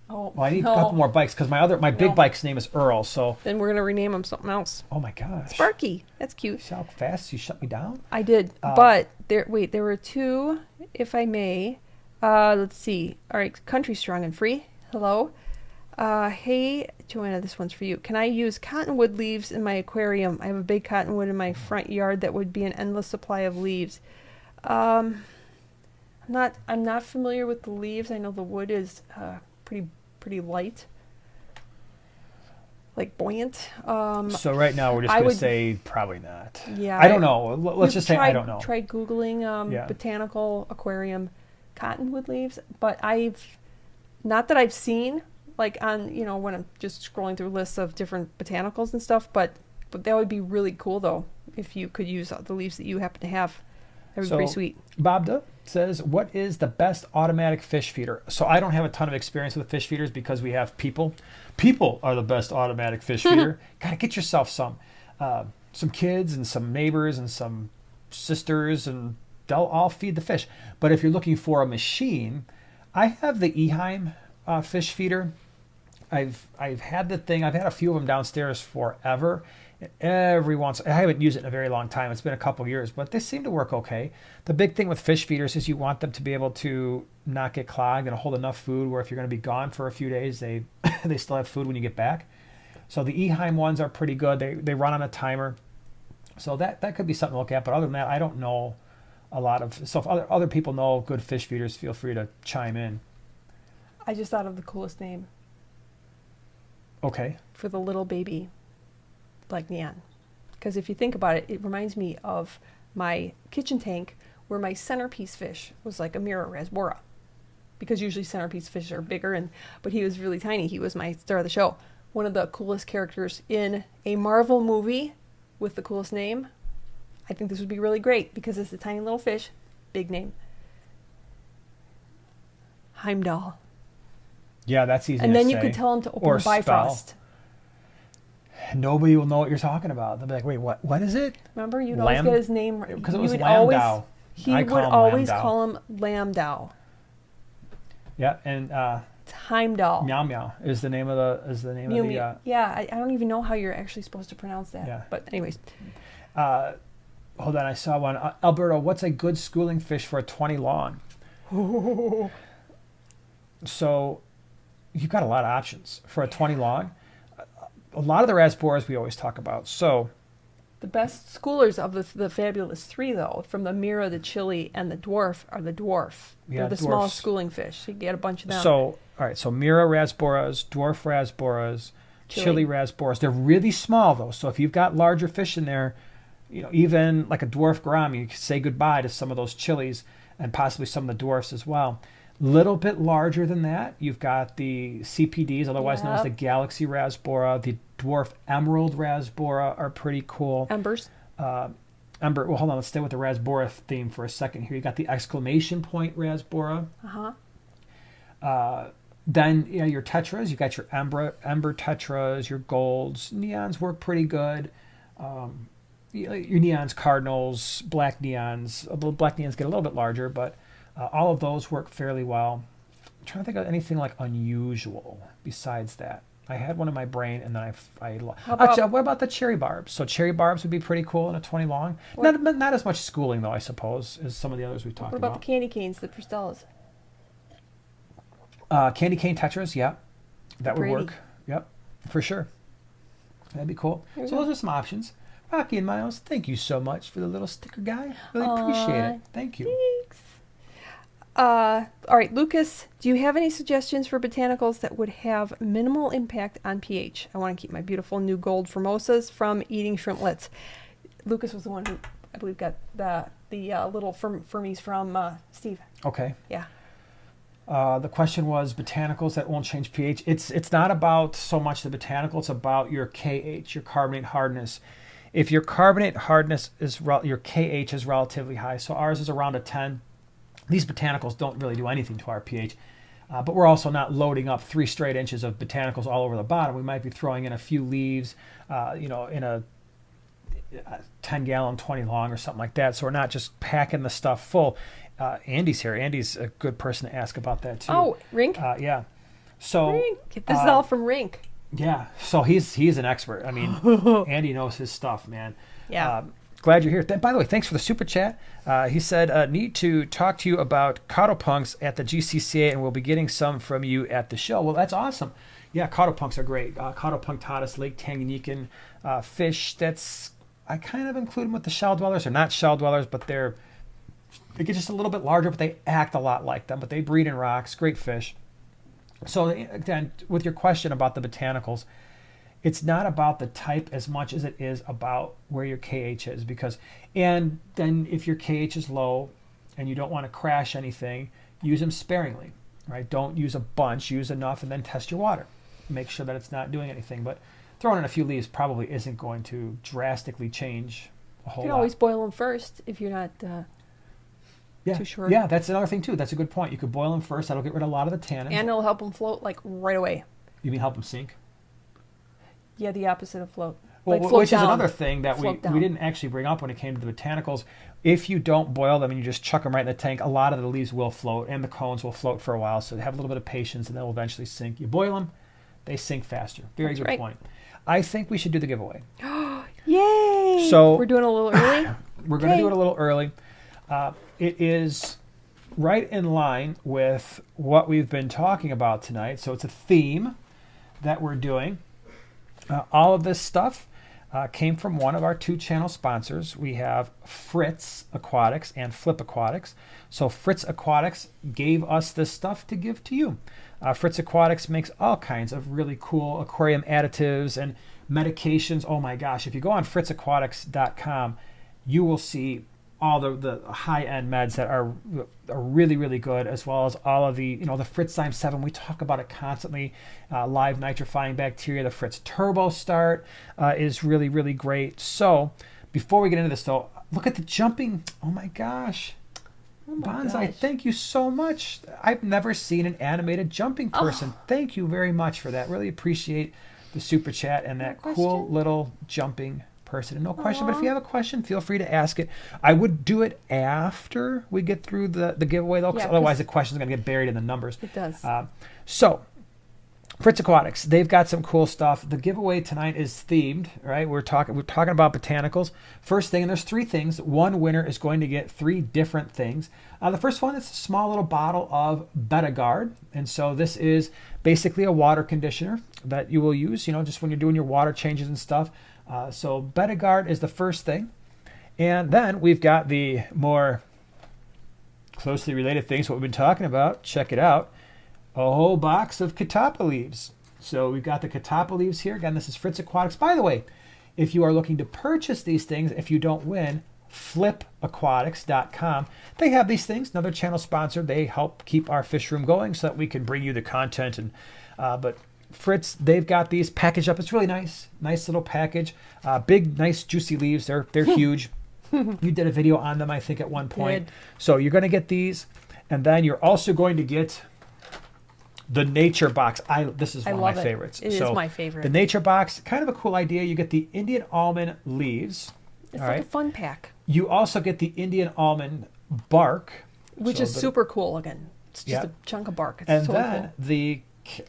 I need a couple more bikes because my big bike's name is Earl. So then we're gonna rename him something else. Oh my gosh. Sparky, that's cute. See how fast you shut me down? I did, but there were two, if I may. Let's see. All right, Country Strong and Free. Hello. Hey, Joanna, this one's for you. Can I use cottonwood leaves in my aquarium? I have a big cottonwood in my front yard that would be an endless supply of leaves. I'm not familiar with the leaves. I know the wood is pretty light, like buoyant. So right now we're just going to say probably not. Yeah. I don't know. Let's just say I don't know. Try Googling botanical aquarium cottonwood leaves, but not that I've seen. Like on, when I'm just scrolling through lists of different botanicals and stuff, but that would be really cool though if you could use the leaves that you happen to have. That would be pretty sweet. Bobda says, "What is the best automatic fish feeder?" So I don't have a ton of experience with fish feeders because we have people. People are the best automatic fish feeder. Gotta get yourself some kids and some neighbors and some sisters, and they'll all feed the fish. But if you're looking for a machine, I have the Eheim fish feeder. I've had the thing. I've had a few of them downstairs forever, Every once, I haven't used it in a very long time. It's been a couple years, but they seem to work okay. The big thing with fish feeders is you want them to be able to not get clogged and hold enough food where if you're going to be gone for a few days, they they still have food when you get back. So the Eheim ones are pretty good. They run on a timer. So that could be something to look at. But other than that, I don't know a lot of. So if other people know good fish feeders, feel free to chime in. I just thought of the coolest name Okay. for the little baby, like Neon. Because if you think about it, it reminds me of my kitchen tank where my centerpiece fish was like a Mira rasbora. Because usually centerpiece fish are bigger, but he was really tiny. He was my star of the show. One of the coolest characters in a Marvel movie with the coolest name. I think this would be really great because it's a tiny little fish, big name. Heimdall. Yeah, that's easy. And to then say. you could tell him to open Or the Bifrost. spell. Nobody will know what you're talking about. They'll be like, "Wait, what is it?" Remember, you'd always get his name right. Because it You was would Lambdow. He I would call him always Lambdow. call him Lambdow. Yeah, and It's Heimdall. Meow Meow is the name of the Mew of the. Mew. Yeah, I don't even know how you're actually supposed to pronounce that. Yeah. But anyways, Hold on, I saw one. Alberto, what's a good schooling fish for a 20 long? So you've got a lot of options for a 20 long. A lot of the rasboras we always talk about. So the best schoolers of the fabulous three, though, from the Mira, the Chili, and the Dwarf, are the Dwarf. Yeah, They're the dwarfs. smallest schooling fish. You get a bunch of them. So, all right, so Mira rasboras, dwarf rasboras, chili rasboras. They're really small, though. So if you've got larger fish in there, even like a dwarf gourami, you can say goodbye to some of those chilies and possibly some of the dwarfs as well. Little bit larger than that, you've got the CPDs, otherwise known as the Galaxy rasbora. The dwarf emerald rasbora are pretty cool. Embers. Well, hold on. Let's stay with the rasbora theme for a second here. You got the exclamation point rasbora. Then your tetras. You got your ember tetras, your golds. Neons work pretty good. Your neons, cardinals, black neons. Although black neons get a little bit larger, but all of those work fairly well. I'm trying to think of anything like unusual besides that. I had one in my brain, and then actually, what about the cherry barbs? So cherry barbs would be pretty cool in a 20 long. Not as much schooling, though, I suppose, as some of the others we talked about. What about the candy canes, the Pristellas? Candy cane tetras, yeah. That would work. Yep, for sure. That'd be cool. So those are some options. Rocky and Miles, thank you so much for the little sticker guy. Really appreciate it. Thank you. Thanks. All right, Lucas, do you have any suggestions for botanicals that would have minimal impact on pH? I want to keep my beautiful new gold formosas from eating shrimplets. Lucas was the one who, I believe, got the little Fermies from Steve. Okay. Yeah. The question was botanicals that won't change pH. It's not about so much the botanical. It's about your KH, your carbonate hardness. If your carbonate hardness your KH is relatively high, so ours is around a 10. These botanicals don't really do anything to our pH, but we're also not loading up 3 straight inches of botanicals all over the bottom. We might be throwing in a few leaves, in a 10-gallon, 20 long or something like that. So we're not just packing the stuff full. Andy's here. Andy's a good person to ask about that too. Oh, Rink? Yeah. So Rink. This is all from Rink. Yeah. So he's an expert. I mean, Andy knows his stuff, man. Yeah. Glad you're here. By the way, thanks for the super chat. He said, need to talk to you about cottlepunks at the GCCA, and we'll be getting some from you at the show. Well, that's awesome. Yeah, cottlepunks are great. Cottlepunctatus, Lake Tanganyikan fish. I kind of include them with the shell dwellers. They're not shell dwellers, but they get just a little bit larger, but they act a lot like them. But they breed in rocks. Great fish. So again, with your question about the botanicals, it's not about the type as much as it is about where your KH is, and then if your KH is low and you don't want to crash anything, use them sparingly, right? Don't use a bunch, use enough, and then test your water. Make sure that it's not doing anything, but throwing in a few leaves probably isn't going to drastically change a whole lot. You can always boil them first if you're not too sure. Yeah, that's another thing too. That's a good point. You could boil them first. That'll get rid of a lot of the tannins. And it'll help them float like right away. You mean help them sink? Yeah, the opposite of float. Well, like float which down. is another thing that we Down. didn't actually bring up when it came to the botanicals. If you don't boil them and you just chuck them right in the tank, a lot of the leaves will float and the cones will float for a while. So have a little bit of patience and they'll eventually sink. You boil them, they sink faster. Very good point. I think we should do the giveaway. So we're doing a little early. we're going to do it a little early. It is right in line with what we've been talking about tonight. So it's a theme that we're doing. All of this stuff came from one of our 2 channel sponsors. We have Fritz Aquatics and Flip Aquatics. So Fritz Aquatics gave us this stuff to give to you. Fritz Aquatics makes all kinds of really cool aquarium additives and medications. Oh my gosh, if you go on fritzaquatics.com, you will see all the high-end meds that are really, really good, as well as all of the, the Fritzzyme 7. We talk about it constantly. Live nitrifying bacteria. The Fritz Turbo Start is really, really great. So before we get into this, though, look at the jumping. Oh my gosh. Oh my Bonsai, gosh. thank you so much. I've never seen an animated jumping person. Thank you very much for that. Really appreciate the super chat and that cool little jumping person. And no question, but if you have a question, feel free to ask it. I would do it after we get through the giveaway, though, because otherwise the question's going to get buried in the numbers. It does. So, Fritz Aquatics, they've got some cool stuff. The giveaway tonight is themed, right? We're talking about botanicals. First thing, and there's 3 things. One winner is going to get 3 different things. The first one is a small little bottle of Betagard, and so this is basically a water conditioner that you will use, just when you're doing your water changes and stuff. So Betagard is the first thing. And then we've got the more closely related things, what we've been talking about. Check it out. A whole box of catappa leaves. So we've got the catappa leaves here. Again, this is Fritz Aquatics. By the way, if you are looking to purchase these things, if you don't win, flipaquatics.com. They have these things. Another channel sponsor. They help keep our fish room going so that we can bring you the content. And but Fritz, they've got these packaged up. It's really nice. Nice little package. Big, nice, juicy leaves. They're huge. You did a video on them, I think, at one point. So you're going to get these. And then you're also going to get the Nature Box. This is one of my favorites. It is my favorite. The Nature Box, kind of a cool idea. You get the Indian almond leaves. It's like a fun pack. You also get the Indian almond bark. Which is super cool again. It's just a chunk of bark. It's and so then cool. the,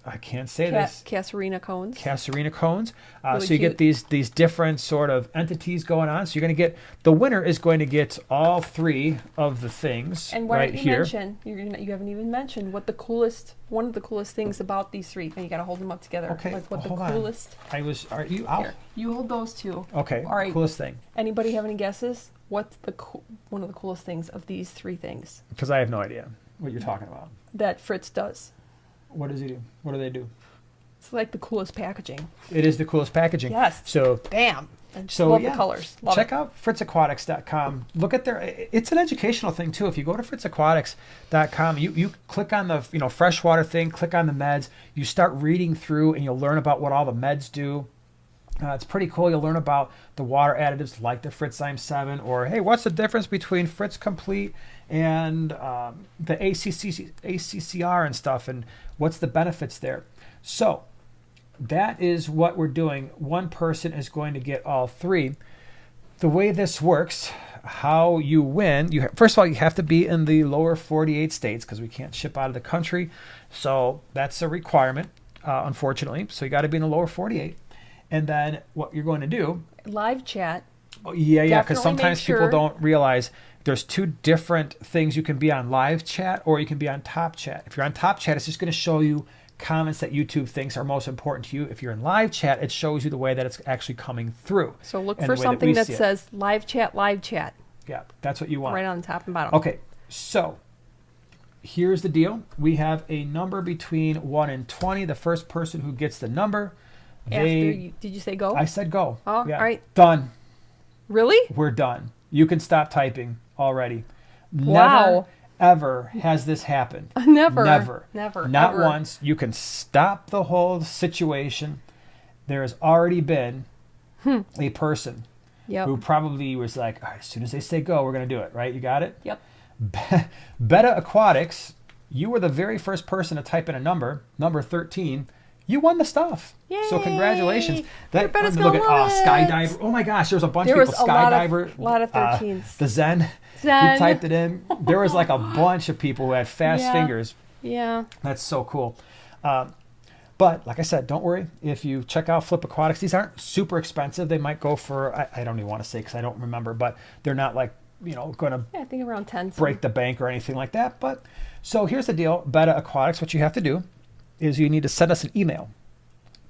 I can't say this. Casuarina cones. Casuarina cones. Really so you cute. get these different sort of entities going on. So you're going to get, the winner is going to get all 3 of the things And why right don't you here. mention, you haven't even mentioned what one of the coolest things about these 3, and you got to hold them up together. Okay, Like what hold the on. coolest. Are you out? Here, you hold those 2. Okay, All right. coolest thing. Anybody have any guesses? What's one of the coolest things of these 3 things Because I have no idea what you're talking about. that Fritz does? What does he do? What do they do? It's like the coolest packaging. It is the coolest packaging. Yes. So Bam. Love the colors. Love check it. out fritzaquatics.com. Look at it's an educational thing too. If you go to fritzaquatics.com, you click on the freshwater thing, click on the meds, you start reading through and you'll learn about what all the meds do. It's pretty cool. You'll learn about the water additives like the Fritzzyme 7, or hey, what's the difference between Fritz Complete and the ACCR and stuff, and what's the benefits there. So that is what we're doing. One person is going to get all 3. The way this works, how you win, first of all, you have to be in the lower 48 states because we can't ship out of the country. So that's a requirement, unfortunately. So you got to be in the lower 48. And then what you're going to do. Live chat. Oh, yeah, because Definitely sometimes make sure- people don't realize there's 2 different things. You can be on live chat or you can be on top chat. If you're on top chat, it's just going to show you comments that YouTube thinks are most important to you. If you're in live chat, it shows you the way that it's actually coming through. So look and for the way that something we that see it. says live chat, live chat. Yeah, that's what you want. Right on the top and bottom. Okay, so here's the deal. We have a number between 1 and 20. The first person who gets the number, Did you say go? I said go. Oh, yeah. all right. Done. Really? We're done. You can stop typing already. Wow. Never, ever has this happened. Never. Never. Never. Not ever. once. You can stop the whole situation. There has already been a person Yep. who probably was like, all right, as soon as they say go, we're going to do it, right? You got it? Yep. Beta Aquatics, you were the very first person to type in a number 13. You won the stuff. So Yay! congratulations. Your Beta's look gonna at love it. Skydiver. Oh my gosh, there's a bunch There of was people. a lot Skydiver. of- lot of 13s. The Zen. Zen. You typed it in. There was like a bunch of people who had fast Yeah. fingers. Yeah. That's so cool. But like I said, don't worry. If you check out Flip Aquatics, these aren't super expensive. They might go for, I don't even want to say because I don't remember, but they're not like, going to I think around 10. break the bank or anything like that. But so here's the deal. Beta Aquatics, what you have to do is you need to send us an email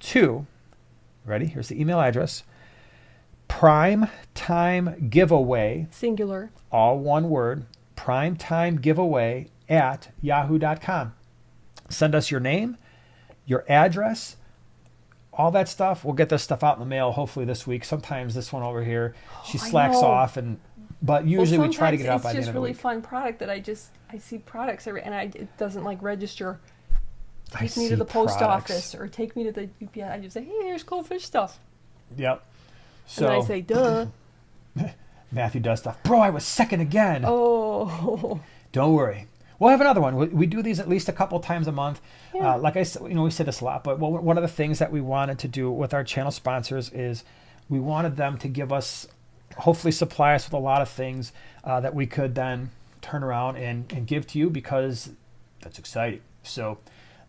to, ready? Here's the email address. Prime Time Giveaway, Singular. all one word, primetimegiveaway@yahoo.com. Send us your name, your address, all that stuff. We'll get this stuff out in the mail hopefully this week. Sometimes this one over here, she slacks off, but usually we try to get it out by the end of the week. It's just really fun product that I see products it doesn't like register. Take me to the post office or take me to the UPS. I just say, hey, here's cool fish stuff. Yep. So and then I say, duh. Matthew does stuff. Bro, I was second again. Oh. Don't worry. We'll have another one. We do these at least a couple times a month. Yeah. Like I said, we say this a lot, but one of the things that we wanted to do with our channel sponsors is we wanted them to give us, hopefully supply us with a lot of things that we could then turn around and give to you, because that's exciting. So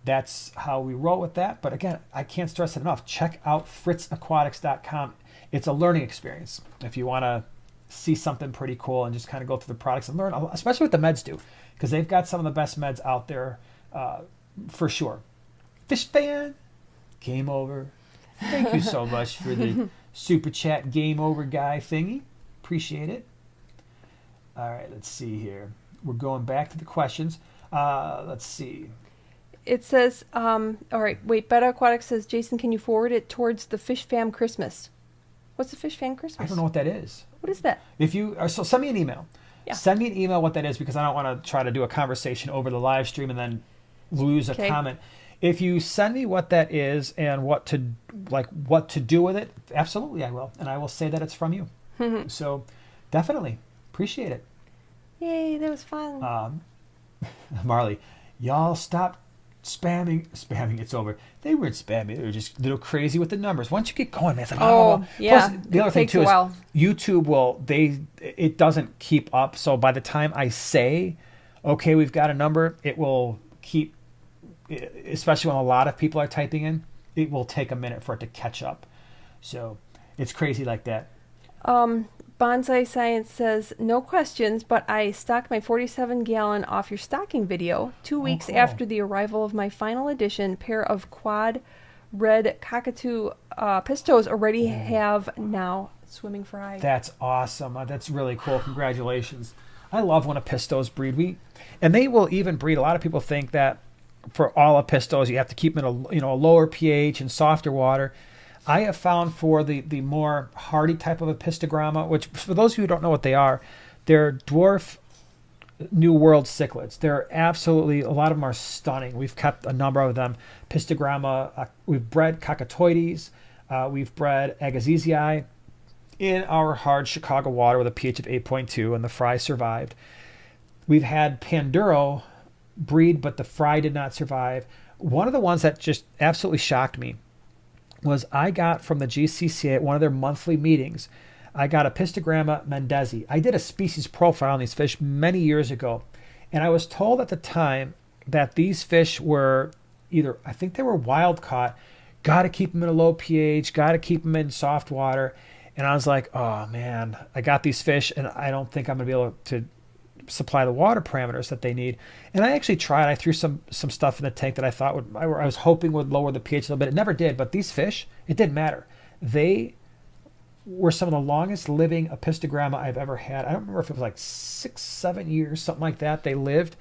that's how we roll with that. But again, I can't stress it enough. Check out fritzaquatics.com. It's a learning experience. If you want to see something pretty cool and just kind of go through the products and learn, especially what the meds do, because they've got some of the best meds out there for sure. Fish fan, game over. Thank you so much for the super chat game over guy thingy. Appreciate it. All right, let's see here. We're going back to the questions. Let's see. It says, all right, wait, Beta Aquatics says, Jason, can you forward it towards the Fish Fam Christmas? What's the Fish Fam Christmas? I don't know what that is. What is that? If you so send me an email. Yeah. Send me an email what that is, because I don't want to try to do a conversation over the live stream and then lose a comment. If you send me what that is and what to do with it, absolutely I will. And I will say that it's from you. So definitely appreciate it. Yay, that was fun. Marley, y'all stop spamming, it's over. They weren't spamming, they were just a little crazy with the numbers. Once you get going, man, it's like, yeah. Plus, the other thing too is YouTube it doesn't keep up. So by the time I say, okay, we've got a number, it will keep, especially when a lot of people are typing in, it will take a minute for it to catch up. So it's crazy like that. Bonsai Science says, no questions, but I stocked my 47-gallon off your stocking video 2 weeks cool. after the arrival of my final edition pair of quad red cockatoo pistos already have now swimming fry. That's awesome. That's really cool. Congratulations. I love when a pistos breed. And they will even breed. A lot of people think that for all a pistos you have to keep them in a lower pH and softer water. I have found for the more hardy type of apistogramma, which for those of you who don't know what they are, they're dwarf New World cichlids. They're absolutely, a lot of them are stunning. We've kept a number of them. Pistogramma, we've bred Cockatoides, we've bred Agassizii in our hard Chicago water with a pH of 8.2, and the fry survived. We've had Panduro breed, but the fry did not survive. One of the ones that just absolutely shocked me was I got from the GCCA at one of their monthly meetings, I got a Pistogramma mendezi. I did a species profile on these fish many years ago, and I was told at the time that these fish were either, I think they were wild caught, got to keep them in a low pH, got to keep them in soft water. And I was like, oh man, I got these fish and I don't think I'm going to be able to supply the water parameters that they need. And I actually tried. I threw some stuff in the tank that I thought I was hoping would lower the pH a little bit. It never did, but these fish, it didn't matter. They were some of the longest living apistogramma I've ever had. I don't remember if it was like 6-7 years, something like that. They lived,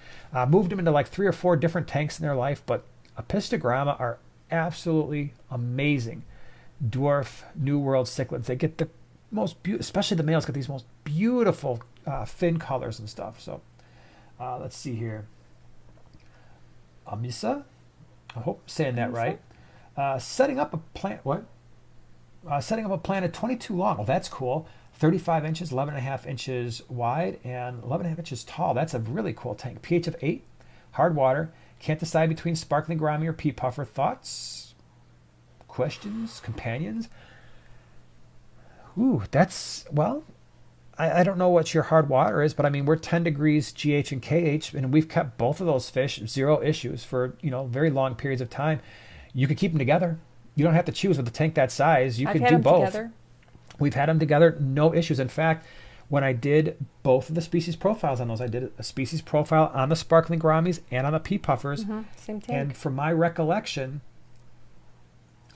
moved them into like 3 or 4 different tanks in their life, but apistogramma are absolutely amazing. Dwarf New World cichlids. They get the most beautiful, especially the males get these most beautiful fin colors and stuff. So let's see here. Amisa, I hope I'm saying that right. Setting up a plant. What? Setting up a plant at 22 long. Well, that's cool. 35 inches, 11.5 inches wide, and 11.5 inches tall. That's a really cool tank. pH of 8, hard water. Can't decide between sparkling gourami or pea puffer. Thoughts? Questions? Companions? Ooh, that's, well, I don't know what your hard water is, but I mean, we're 10 degrees GH and KH, and we've kept both of those fish 0 issues for, very long periods of time. You could keep them together. You don't have to choose with a tank that size. You I've could had do them both. together. We've had them together, no issues. In fact, when I did both of the species profiles on those, I did a species profile on the sparkling gouramis and on the pea puffers. Same tank. And from my recollection,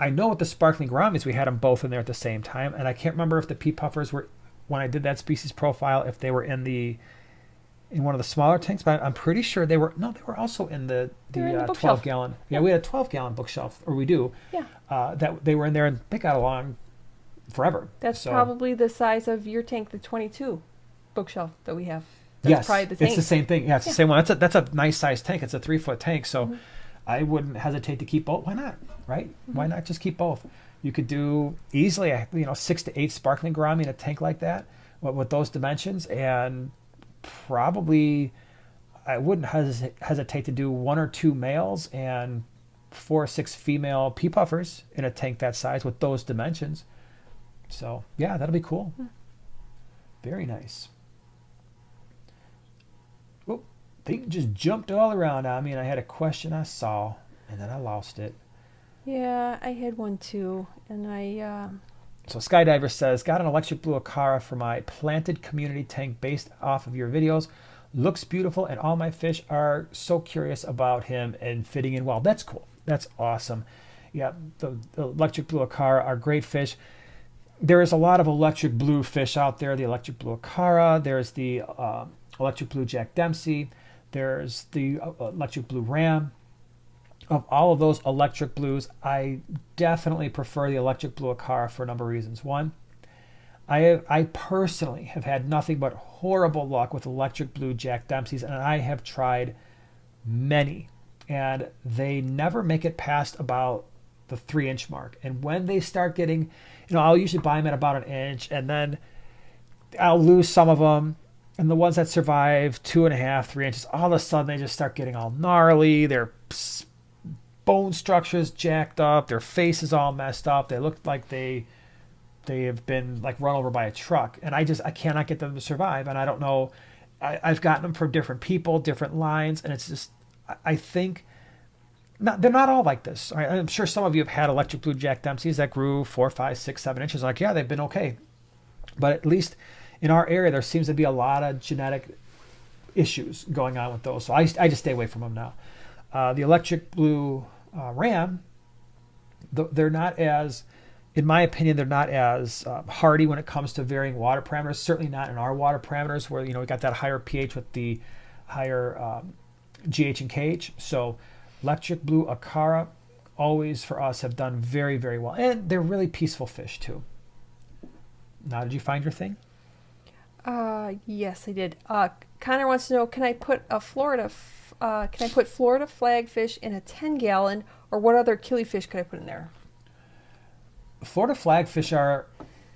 I know with the sparkling gouramis, we had them both in there at the same time. And I can't remember if the pea puffers were, when I did that species profile, if they were in one of the smaller tanks, but I'm pretty sure they were also in the They're in the 12 bookshelf. gallon. Yeah, we had a 12-gallon bookshelf, or we do. Yeah. That they were in there, and they got along forever. That's So, probably the size of your tank, the 22 bookshelf that we have. That's yes, probably the tank. it's the same thing. Yeah, it's the same one. That's a nice sized tank. It's a 3-foot tank, so I wouldn't hesitate to keep both. Why not? Right? Why not just keep both? You could do easily, 6 to 8 sparkling gourami in a tank like that with those dimensions, and probably I wouldn't hesitate to do 1 or 2 males and 4 or 6 female pea puffers in a tank that size with those dimensions. So yeah, that'll be cool. Very nice. Oh, they just jumped all around on me, and I had a question I saw, and then I lost it. Yeah, I had one too, and So Skydiver says, got an electric blue Acara for my planted community tank based off of your videos. Looks beautiful, and all my fish are so curious about him and fitting in well. That's cool. That's awesome. Yeah, the electric blue Acara are great fish. There is a lot of electric blue fish out there. The electric blue Acara. There's the electric blue Jack Dempsey. There's the electric blue Ram. Of all of those electric blues, I definitely prefer the electric blue Acara for a number of reasons. One, I personally have had nothing but horrible luck with electric blue Jack Dempseys, and I have tried many, and they never make it past about the 3-inch mark. And when they start getting, I'll usually buy them at about 1 inch, and then I'll lose some of them. And the ones that survive 2.5, 3 inches, all of a sudden they just start getting all gnarly. Their bone structures jacked up. Their face is all messed up. They look like they have been like run over by a truck. And I cannot get them to survive. And I don't know. I've gotten them from different people, different lines, and it's just, I think, they're not all like this. I'm sure some of you have had electric blue Jack Dempseys that grew 4, 5, 6, 7 inches. Like, yeah, they've been okay. But at least in our area, there seems to be a lot of genetic issues going on with those. So I just stay away from them now. The electric blue Ram, they're not as, in my opinion, they're not as hardy when it comes to varying water parameters. Certainly not in our water parameters where, we got that higher pH with the higher GH and KH. So electric blue Acara always for us have done very, very well. And they're really peaceful fish too. Now, did you find your thing? yes, I did. Connor wants to know, can I put Florida flagfish in a 10-gallon, or what other killifish could I put in there? Florida flagfish are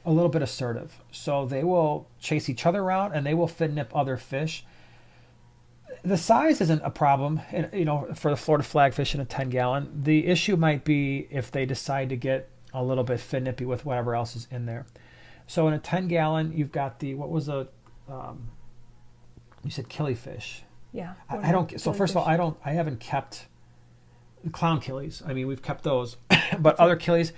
a little bit assertive. So they will chase each other around, and they will fin nip other fish. The size isn't a problem, for the Florida flagfish in a 10-gallon. The issue might be if they decide to get a little bit fin nippy with whatever else is in there. So in a 10-gallon, you've got you said killifish. Yeah. I don't. So first of all, I haven't kept clown killies. I mean, we've kept those, but other killies,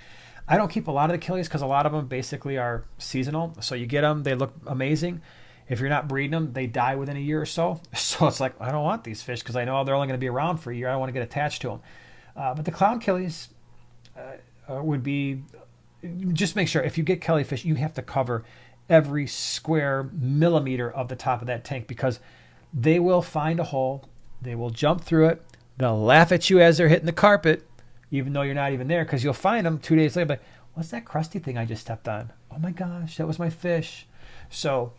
I don't keep a lot of the killies because a lot of them basically are seasonal. So you get them, they look amazing. If you're not breeding them, they die within a year or so. So it's like, I don't want these fish because I know they're only going to be around for a year. I don't want to get attached to them. But the clown killies would be, just make sure if you get killifish, you have to cover every square millimeter of the top of that tank, because they will find a hole, they will jump through it, they'll laugh at you as they're hitting the carpet, even though you're not even there, because you'll find them 2 days later, like, what's that crusty thing I just stepped on? Oh my gosh, that was my fish. So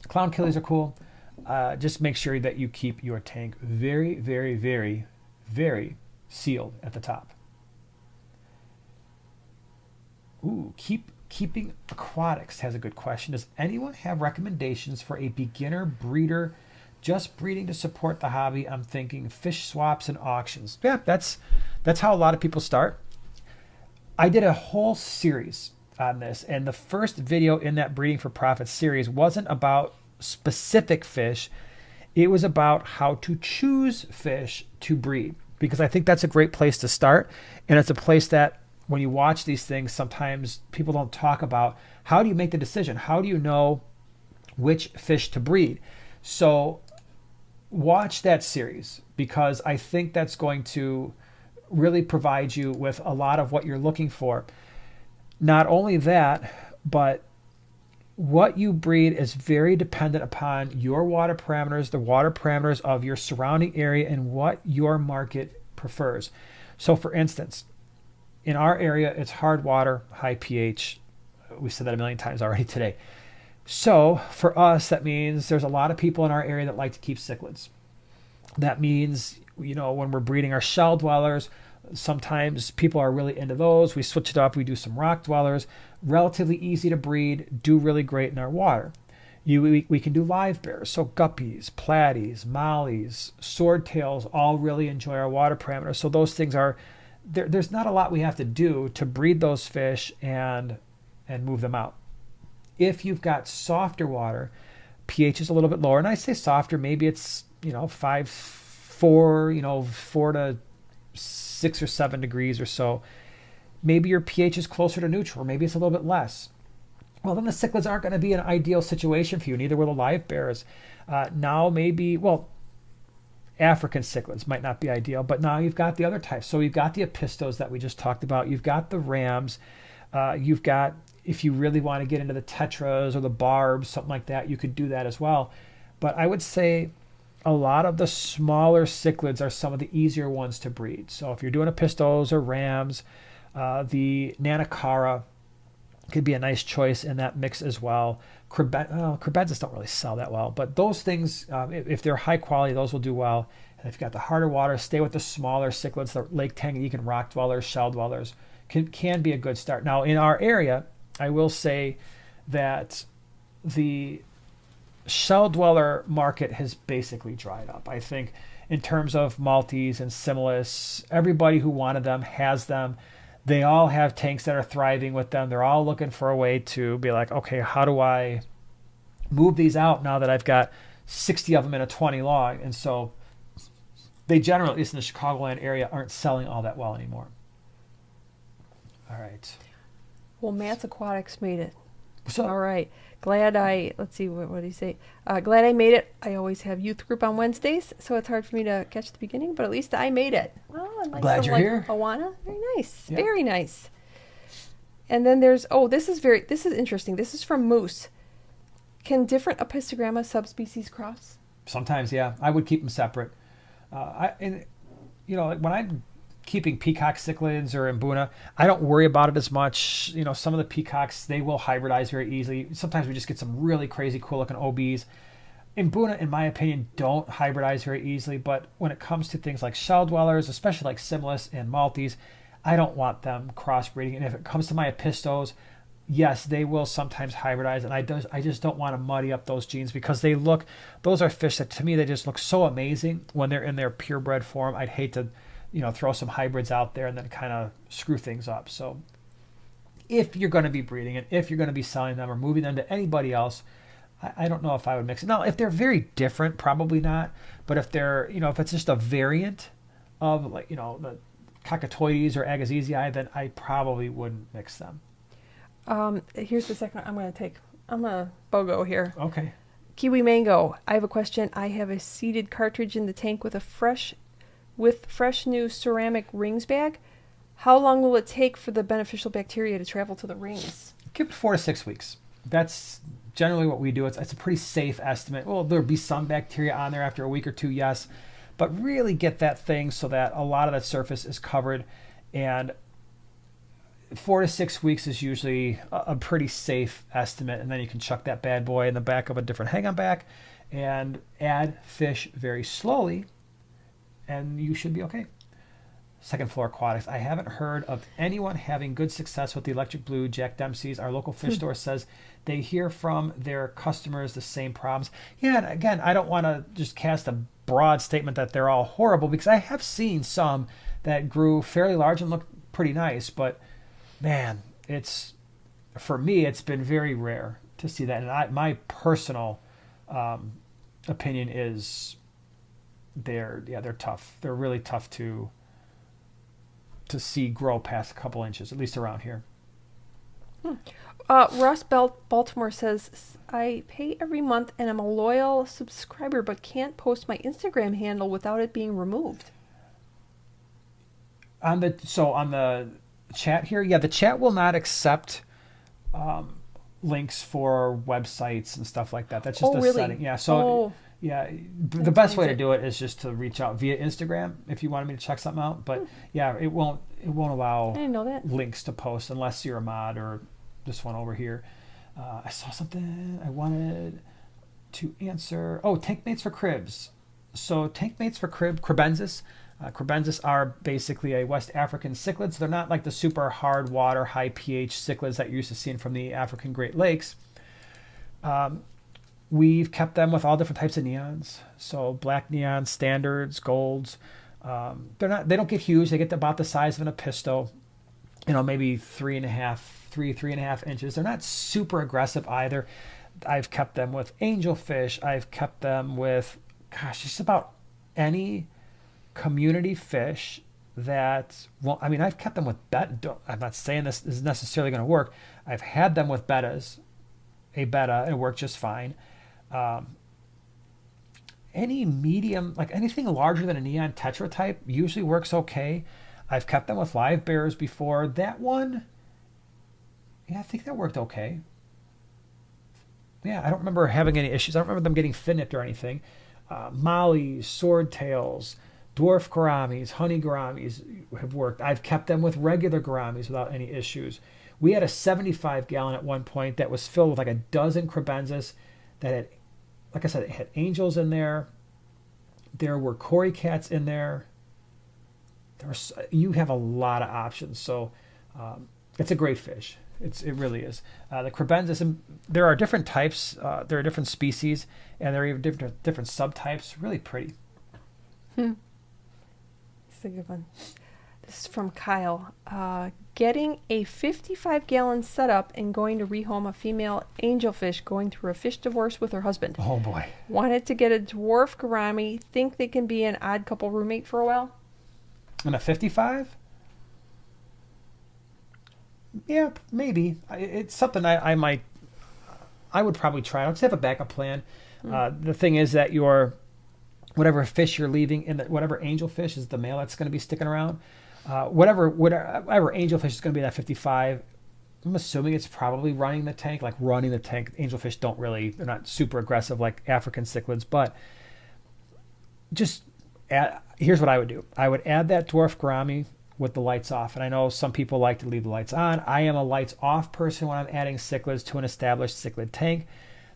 clown killies are cool. Just make sure that you keep your tank very, very, very, very sealed at the top. Ooh, Keeping Aquatics has a good question. Does anyone have recommendations for a beginner breeder just breeding to support the hobby? I'm thinking fish swaps and auctions. Yeah, that's how a lot of people start. I did a whole series on this, and the first video in that Breeding for Profit series wasn't about specific fish. It was about how to choose fish to breed. because I think that's a great place to start. And it's a place that when you watch these things, sometimes people don't talk about how do you make the decision? How do you know which fish to breed? So watch that series, because I think that's going to really provide you with a lot of what you're looking for. Not only that, but what you breed is very dependent upon your water parameters, the water parameters of your surrounding area, and what your market prefers. So for instance, in our area, it's hard water, high pH. We said that a million times already today. So for us, that means there's a lot of people in our area that like to keep cichlids. That means, when we're breeding our shell dwellers, sometimes people are really into those. We switch it up. We do some rock dwellers. Relatively easy to breed, do really great in our water. We can do live bears, so guppies, platies, mollies, swordtails all really enjoy our water parameters. So those things are, there's not a lot we have to do to breed those fish and move them out. If you've got softer water, pH is a little bit lower. And I say softer, maybe it's, 4 to 6 or 7 degrees or so. Maybe your pH is closer to neutral, or maybe it's a little bit less. Well, then the cichlids aren't going to be an ideal situation for you. Neither will the live bears. Now maybe, African cichlids might not be ideal, but now you've got the other types. So you've got the apistos that we just talked about. You've got the rams. You've got, if you really want to get into the tetras or the barbs, something like that, you could do that as well. But I would say a lot of the smaller cichlids are some of the easier ones to breed. So if you're doing apistos or rams, the Nanacara could be a nice choice in that mix as well. Crebensis don't really sell that well, but those things, if they're high quality, those will do well. And if you've got the harder water, stay with the smaller cichlids, the Lake Tanganyika and rock dwellers, shell dwellers, can be a good start. Now, in our area, I will say that the shell dweller market has basically dried up. I think in terms of Maltese and Similis, everybody who wanted them has them. They all have tanks that are thriving with them. They're all looking for a way to be like, okay, how do I move these out now that I've got 60 of them in a 20 log? And so they generally, at least in the Chicagoland area, aren't selling all that well anymore. All right. Well, Matt's Aquatics made it. So, all right. Let's see, what did he say? Glad I made it. I always have youth group on Wednesdays, so it's hard for me to catch the beginning, but at least I made it. Oh, nice. Glad you're here. Joanna. Very nice. Yeah. Very nice. And then there's, this is interesting. This is from Moose. Can different Apistogramma subspecies cross? Sometimes, yeah. I would keep them separate. When I'm keeping peacock cichlids or Mbuna, I don't worry about it as much. Some of the peacocks, they will hybridize very easily. Sometimes we just get some really crazy cool looking OBs. Mbuna, in my opinion, don't hybridize very easily, but when it comes to things like shell dwellers, especially like Similis and Maltese, I don't want them crossbreeding. And if it comes to my apistos, yes, they will sometimes hybridize, and I just don't want to muddy up those genes, because those are fish that to me, they just look so amazing when they're in their purebred form. I'd hate to throw some hybrids out there and then kind of screw things up. So if you're going to be breeding it, if you're going to be selling them or moving them to anybody else, I don't know if I would mix it. Now, if they're very different, probably not. But if they're, if it's just a variant of the Cockatoides or Agassizii, then I probably wouldn't mix them. Here's the second I'm going to BOGO here. Okay. Kiwi Mango. I have a question. I have a seeded cartridge in the tank with fresh new ceramic rings bag. How long will it take for the beneficial bacteria to travel to the rings? Give it 4 to 6 weeks. That's generally what we do. It's a pretty safe estimate. Well, there'll be some bacteria on there after a week or two, yes, but really get that thing so that a lot of that surface is covered, and 4 to 6 weeks is usually a pretty safe estimate, and then you can chuck that bad boy in the back of a different hang-on back and add fish very slowly, and you should be okay. Second Floor Aquatics. I haven't heard of anyone having good success with the electric blue Jack Dempsey's. Our local fish store says they hear from their customers the same problems. Yeah, and again, I don't want to just cast a broad statement that they're all horrible, because I have seen some that grew fairly large and looked pretty nice, but man, for me, it's been very rare to see that. And my personal opinion is they're tough. They're really tough to see grow past a couple inches, at least around here. Ross Baltimore says, I pay every month and I'm a loyal subscriber, but can't post my Instagram handle without it being removed. On the chat here, the chat will not accept links for websites and stuff like that. That's just a really? setting. Yeah. So the best way to do it is just to reach out via Instagram if you wanted me to check something out. But it won't allow I didn't know that. links to post unless you're a mod or this one over here. I saw something I wanted to answer. Oh, tank mates for cribs. So tank mates for cribensis. Cribensis are basically a West African cichlid. So they're not like the super hard water, high pH cichlids that you're used to seeing from the African Great Lakes. We've kept them with all different types of neons. So black neon, standards, golds. They don't get huge. They get about the size of an apisto. Maybe 3.5 inches. They're not super aggressive either. I've kept them with angelfish. I've kept them with, just about any community fish that, I've kept them with I'm not saying this is necessarily going to work. I've had them with bettas. A betta, it worked just fine. Any medium, like anything larger than a neon tetra type usually works okay. I've kept them with live bears before. That one, I think that worked okay. I don't remember having any issues. I don't remember them getting fin nipped or anything. Mollies, swordtails, dwarf gouramis, honey gouramis have worked. I've kept them with regular gouramis without any issues. We had a 75-gallon at one point that was filled with like a dozen cribensis that had, like I said, it had angels in there. There were cory cats in there. You have a lot of options. So it's a great fish. It really is. The cribensis, and there are different types. There are different species, and there are even different subtypes. Really pretty. It's a good one. This is from Kyle. Getting a 55-gallon setup and going to rehome a female angelfish going through a fish divorce with her husband. Oh, boy. Wanted to get a dwarf gourami. Think they can be an odd couple roommate for a while? And a 55? Yeah, maybe. It's something I would probably try. I'll just have a backup plan. The thing is that whatever fish you're leaving in whatever angelfish is the male that's going to be sticking around, whatever angelfish is going to be that 55, I'm assuming it's probably running the tank. Angelfish they're not super aggressive like African cichlids, but here's what I would do. I would add that dwarf gourami with the lights off. And I know some people like to leave the lights on. I am a lights off person when I'm adding cichlids to an established cichlid tank.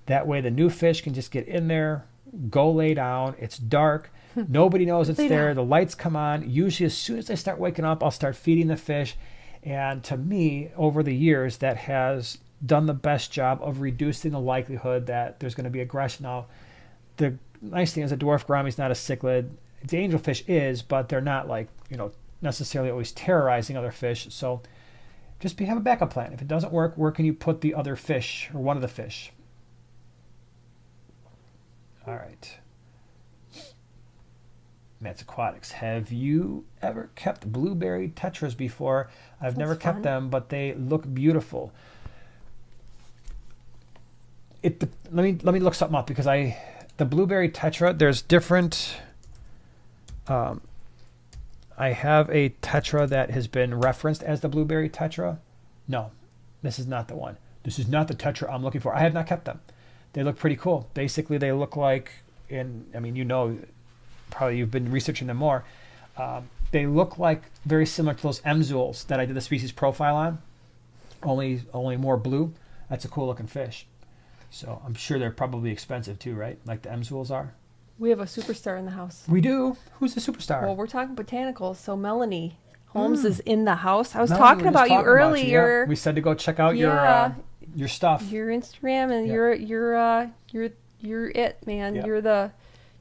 That way the new fish can just get in there, go lay down. It's dark. Nobody knows it's there. The lights come on. Usually as soon as they start waking up, I'll start feeding the fish. And to me, over the years, that has done the best job of reducing the likelihood that there's going to be aggression. Now, the nice thing is a dwarf gourami is not a cichlid. The angelfish is, but they're not necessarily always terrorizing other fish. So just have a backup plan. If it doesn't work, where can you put the other fish or one of the fish? All right. Matt's Aquatics. Have you ever kept blueberry tetras before? I've never kept them, but they look beautiful. Let me look something up because the blueberry tetra, there's different. I have a tetra that has been referenced as the blueberry tetra. No, this is not the one. This is not the tetra I'm looking for. I have not kept them. They look pretty cool. Basically, they look like, probably you've been researching them more. They look like very similar to those Emzuls that I did the species profile on, only more blue. That's a cool looking fish. So I'm sure they're probably expensive too, right? Like the Emzuls are. We have a superstar in the house. We do? Who's the superstar? Well, we're talking botanicals, so Melanie Holmes is in the house. I was Melanie, talking about you earlier. Yeah. We said to go check out your stuff. Your Instagram, and you're it, man. Yep.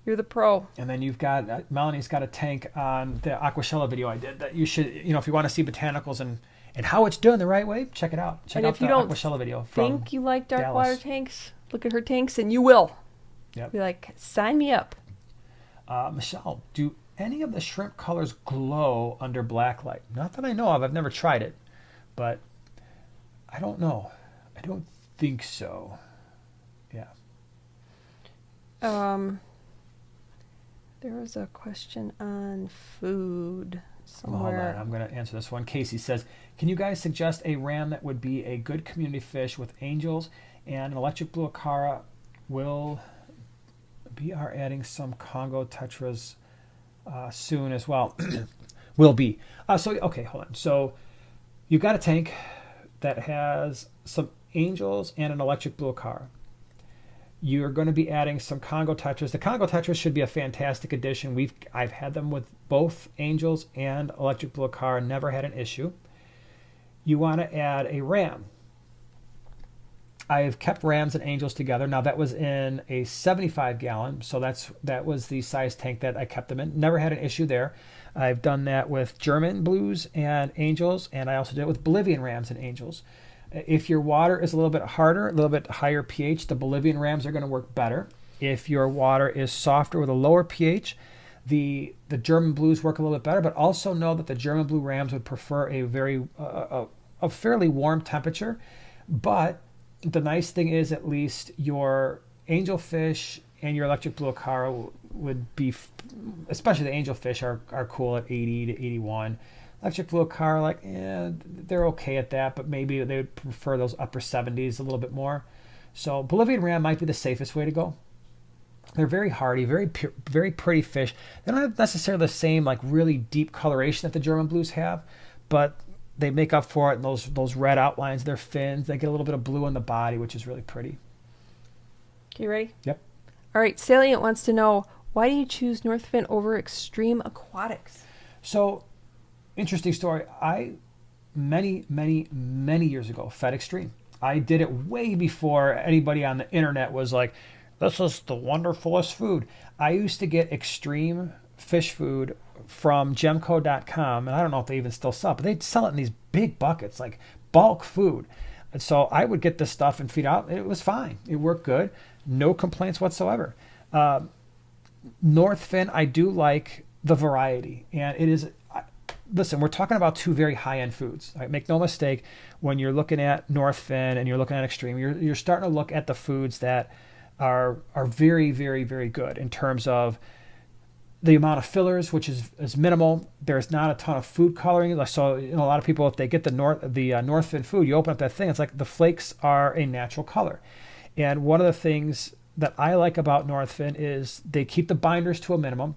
You're the pro. And then you've got Melanie's got a tank on the Aquashella video I did that you should, if you want to see botanicals and how it's done the right way, check it out. Check out the Aquashella video. Think you like dark Dallas. water tanks? Look at her tanks, and you will. Yep. Be like, sign me up. Michelle, do any of the shrimp colors glow under black light? Not that I know of. I've never tried it, but I don't know. I don't think so. Yeah. There was a question on food Hold somewhere. on, I'm going to answer this one. Casey says, can you guys suggest a ram that would be a good community fish with angels and an electric blue acara? Will be are adding some Congo tetras soon as well. Will be. Okay, hold on. So you've got a tank that has some angels and an electric blue acara. You're going to be adding some Congo tetras. The Congo tetras should be a fantastic addition. I've had them with both angels and electric blue acara, never had an issue. You want to add a ram. I've kept rams and angels together. Now that was in a 75 gallon, so that was the size tank that I kept them in. Never had an issue there. I've done that with German blues and angels, and I also did it with Bolivian rams and angels. If your water is a little bit harder, a little bit higher pH, the Bolivian rams are going to work better. If your water is softer with a lower pH, the German blues work a little bit better. But also know that the German blue rams would prefer a fairly warm temperature. But the nice thing is at least your angelfish and your electric blue acara would be, especially the angelfish are cool at 80 to 81. Electric blue acara, they're okay at that, but maybe they would prefer those upper 70s a little bit more. So Bolivian ram might be the safest way to go. They're very hardy, very very pretty fish. They don't have necessarily the same really deep coloration that the German blues have, but they make up for it in those red outlines. Their fins, they get a little bit of blue on the body, which is really pretty. Okay, you ready? Yep. All right, Salient wants to know, why do you choose Northfin over Extreme Aquatics? So, interesting story. I, many years ago, fed Extreme. I did it way before anybody on the internet was like, this is the wonderfulest food. I used to get Extreme fish food from gemco.com, and I don't know if they even still sell it, but they'd sell it in these big buckets, like bulk food. And so I would get this stuff and feed out. It was fine. It worked good. No complaints whatsoever. Northfin, I do like the variety, and it is. Listen, we're talking about two very high-end foods. Right? Make no mistake, when you're looking at Northfin and you're looking at Extreme, you're starting to look at the foods that are very, very, very good in terms of the amount of fillers, which is minimal. There's not a ton of food coloring. So a lot of people, if they get the Northfin food, you open up that thing, it's like the flakes are a natural color. And one of the things that I like about Northfin is they keep the binders to a minimum.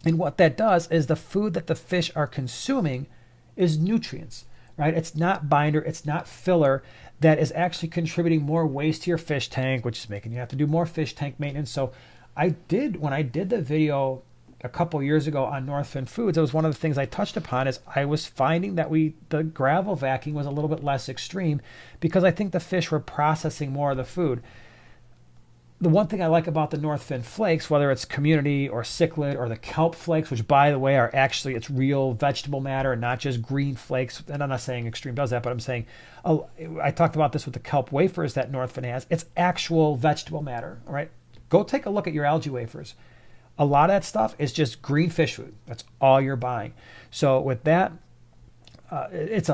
And what that does is the food that the fish are consuming is nutrients, right? It's not binder, it's not filler that is actually contributing more waste to your fish tank, which is making you have to do more fish tank maintenance. So when I did the video a couple years ago on Northfin foods, it was one of the things I touched upon is I was finding that the gravel vacuum was a little bit less extreme because I think the fish were processing more of the food. The one thing I like about the Northfin flakes, whether it's community or cichlid or the kelp flakes, which by the way it's real vegetable matter and not just green flakes. And I'm not saying Extreme does that, but I'm saying I talked about this with the kelp wafers that Northfin has. It's actual vegetable matter. All right, go take a look at your algae wafers. A lot of that stuff is just green fish food. That's all you're buying. So with that, it's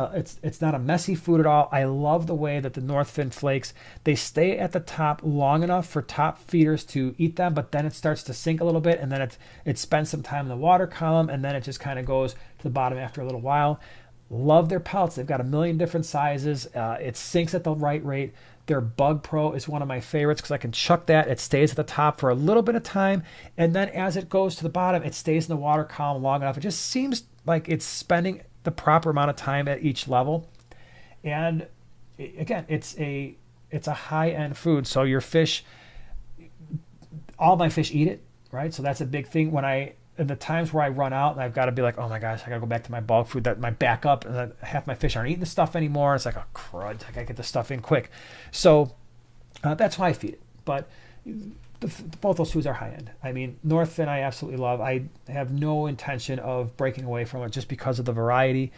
not a messy food at all. I love the way that the Northfin flakes, they stay at the top long enough for top feeders to eat them, but then it starts to sink a little bit, and then it spends some time in the water column, and then it just kind of goes to the bottom after a little while. Love their pellets. They've got a million different sizes. It sinks at the right rate. Their Bug Pro is one of my favorites because I can chuck that. It stays at the top for a little bit of time, and then as it goes to the bottom, it stays in the water column long enough. It just seems like it's spending the proper amount of time at each level. And again, it's a high-end food. So your fish, all my fish eat it, right? So that's a big thing. In the times where I run out and I've got to be like, oh my gosh, I got to go back to my bulk food, that my backup, and half my fish aren't eating the stuff anymore. It's like, oh crud, I got to get the stuff in quick. So that's why I feed it. But both those foods are high end. I mean, Northfin I absolutely love. I have no intention of breaking away from it just because of the variety.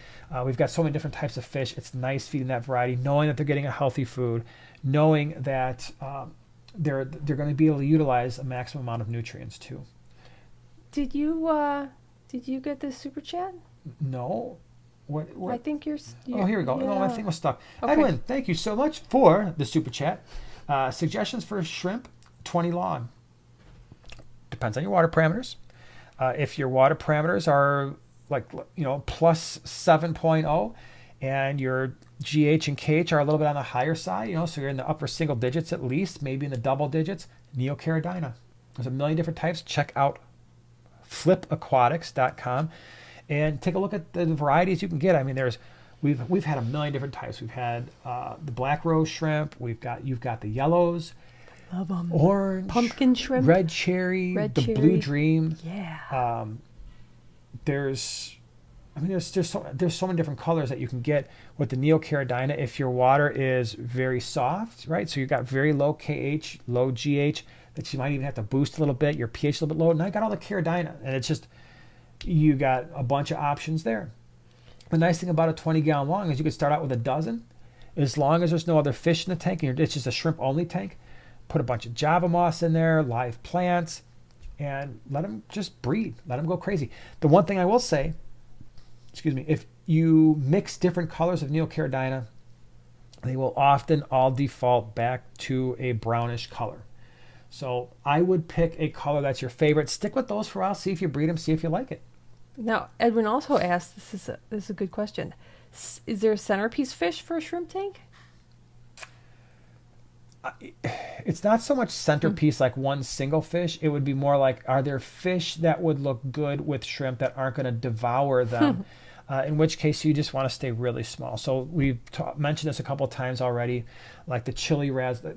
We've got so many different types of fish. It's nice feeding that variety, knowing that they're getting a healthy food, knowing that they're going to be able to utilize a maximum amount of nutrients too. Did you get this super chat? No. What? I think you're. Oh, here we go. No, my yeah. thing was stuck. Okay. Edwin, thank you so much for the super chat. Suggestions for shrimp, 20 long. Depends on your water parameters. If your water parameters are like, plus 7.0 and your GH and KH are a little bit on the higher side, so you're in the upper single digits at least, maybe in the double digits, Neocaridina. There's a million different types. Check out flipaquatics.com and take a look at the varieties you can get. I mean, we've had a million different types. We've had the black rose shrimp. You've got the yellows, Love 'em. orange, Pumpkin shrimp, red cherry, the blue dream. Yeah. There's so many different colors that you can get with the Neocaridina if your water is very soft, right? So you've got very low KH, low GH that you might even have to boost a little bit, your pH a little bit low. Now you got all the Caridina, and it's just, you got a bunch of options there. The nice thing about a 20-gallon long is you could start out with a dozen, as long as there's no other fish in the tank and it's just a shrimp-only tank. Put a bunch of Java moss in there, live plants, and let them just breed. Let them go crazy. The one thing I will say, if you mix different colors of Neocaridina, they will often all default back to a brownish color. So I would pick a color that's your favorite. Stick with those for a while. See if you breed them. See if you like it. Now, Edwin also asked, this is a good question. Is there a centerpiece fish for a shrimp tank? It's not so much centerpiece like one single fish. It would be more like, are there fish that would look good with shrimp that aren't going to devour them? In which case you just want to stay really small. So we've mentioned this a couple of times already, like the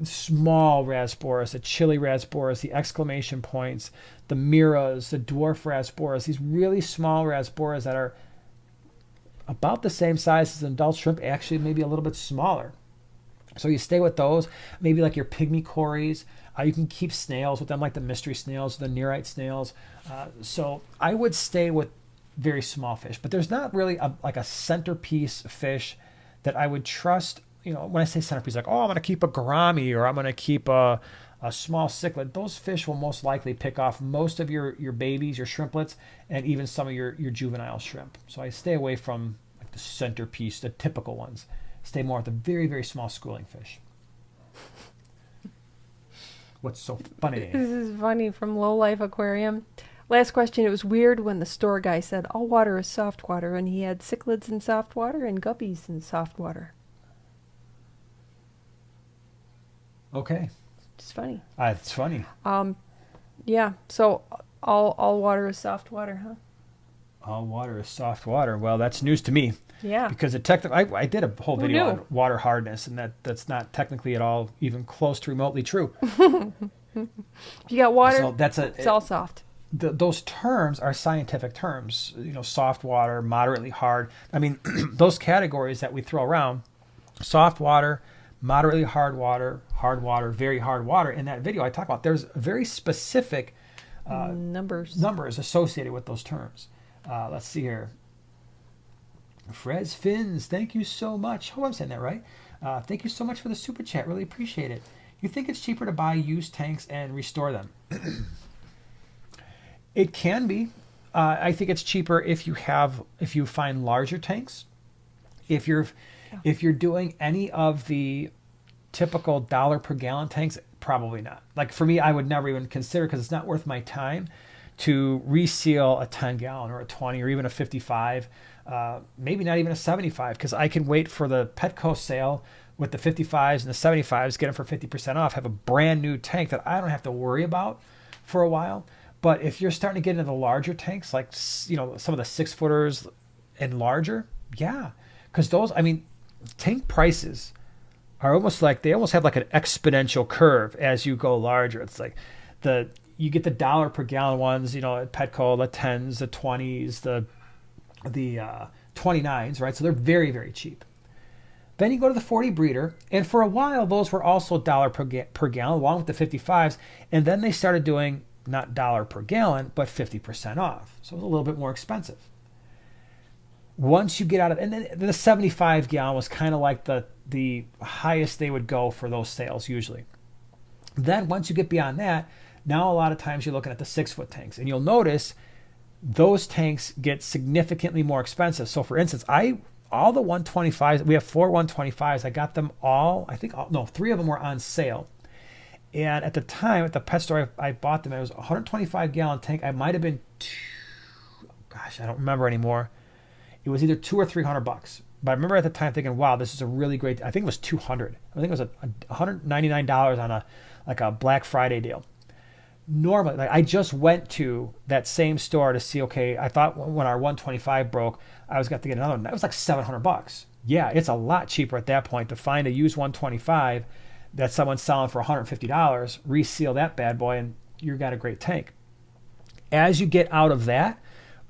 small Rasboras, the chili Rasboras, the exclamation points, the Miras, the dwarf Rasboras, these really small Rasboras that are about the same size as an adult shrimp, actually maybe a little bit smaller. So you stay with those, maybe like your pygmy cories. You can keep snails with them, like the mystery snails, the nearite snails. So I would stay with very small fish, but there's not really like a centerpiece fish that I would trust. When I say centerpiece, like, I'm going to keep a gourami or I'm going to keep a small cichlid. Those fish will most likely pick off most of your babies, your shrimplets, and even some of your juvenile shrimp. So I stay away from like the centerpiece, the typical ones. Stay more with the very, very small schooling fish. What's so funny? This is funny from Low Life Aquarium. Last question. It was weird when the store guy said all water is soft water, and he had cichlids in soft water and guppies in soft water. Okay. It's funny. It's funny. Yeah. So all water is soft water, huh? All water is soft water. Well, that's news to me. Yeah. Because I did a whole video on water hardness, and that's not technically at all even close to remotely true. If you got water, so it's all soft. Those terms are scientific terms. Soft water, moderately hard. I mean, those categories that we throw around, soft water, moderately hard water, very hard water. In that video I talk about, there's very specific numbers associated with those terms. Let's see here. Fred's Fins, thank you so much. Hope I'm saying that right. Thank you so much for the super chat. Really appreciate it. You think it's cheaper to buy used tanks and restore them? It can be. I think it's cheaper if you find larger tanks. If you're doing any of the typical $1 per gallon tanks, probably not. Like for me, I would never even consider, because it's not worth my time to reseal a 10 gallon or a 20 or even a 55, maybe not even a 75, because I can wait for the Petco sale with the 55s and the 75s, get them for 50% off, have a brand new tank that I don't have to worry about for a while. But if you're starting to get into the larger tanks, like some of the 6-footers and larger, yeah, because those, tank prices are almost have like an exponential curve as you go larger. It's like you get the $1 per gallon ones, at Petco, the 10s, the 20s, the 29s, right? So they're very, very cheap. Then you go to the 40 breeder, and for a while those were also $1 per gallon along with the 55s, and then they started doing not $1 per gallon, but 50% off. So it was a little bit more expensive. Once you get out of, and then the 75 gallon was kind of like the highest they would go for those sales usually. Then once you get beyond that, Now a lot of times you're looking at the 6-foot tanks, and you'll notice those tanks get significantly more expensive. So for instance, all the 125s, we have 4 125s. I got them all, 3 of them were on sale. And at the time, at the pet store I bought them, it was a 125-gallon tank. I might have been, I don't remember anymore. It was either $200 or $300. But I remember at the time thinking, wow, this is a really great, I think it was $200. I think it was $199 on a Black Friday deal. Normally, I just went to that same store to see, okay, I thought when our 125 broke, I was got to get another one. That was like $700. Yeah, it's a lot cheaper at that point to find a used 125 that someone's selling for $150, reseal that bad boy, and you got a great tank. As you get out of that,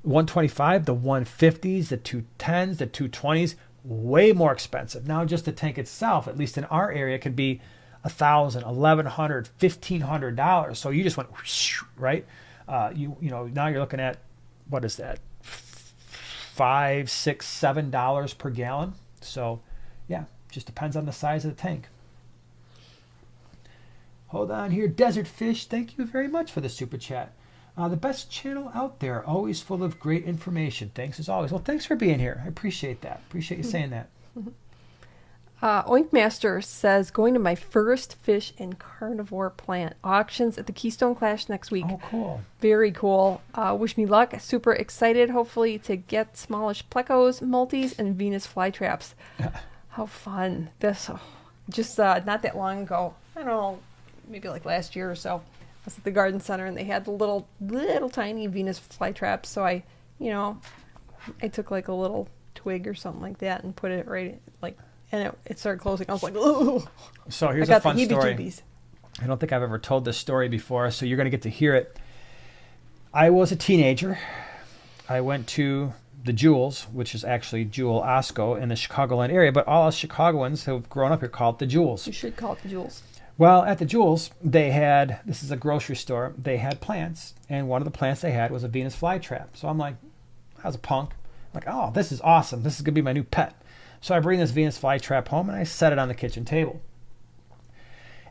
125, the 150s, the 210s, the 220s, way more expensive. Now just the tank itself, at least in our area, could be $1,000, $1,100, $1,500. So you just went whoosh, right. Now you're looking at, what is that, $5, $6, $7 per gallon. So yeah, just depends on the size of the tank. Hold on here, Desert Fish. Thank you very much for the super chat. The best channel out there, always full of great information. Thanks as always. Well, thanks for being here. I appreciate that. Appreciate you saying that. Oinkmaster says, going to my first fish and carnivore plant auctions at the Keystone Clash next week. Oh, cool. Very cool. Wish me luck. Super excited, hopefully, to get smallish plecos, multis, and Venus flytraps. How fun. This, just not that long ago. I don't know, maybe like last year or so. I was at the garden center and they had the little tiny Venus flytraps. So I took like a little twig or something like that and put it right and it started closing. I was like, oh. So here's a fun story. I don't think I've ever told this story before, so you're going to get to hear it. I was a teenager. I went to the Jewels, which is actually Jewel Osco in the Chicagoland area, but all us Chicagoans who have grown up here call it the Jewels. You should call it the Jewels. Well, at the Jewels, they had, this is a grocery store, they had plants, and one of the plants they had was a Venus flytrap. So I'm like, I was a punk. I'm like, oh, this is awesome. This is going to be my new pet. So I bring this Venus flytrap home and I set it on the kitchen table.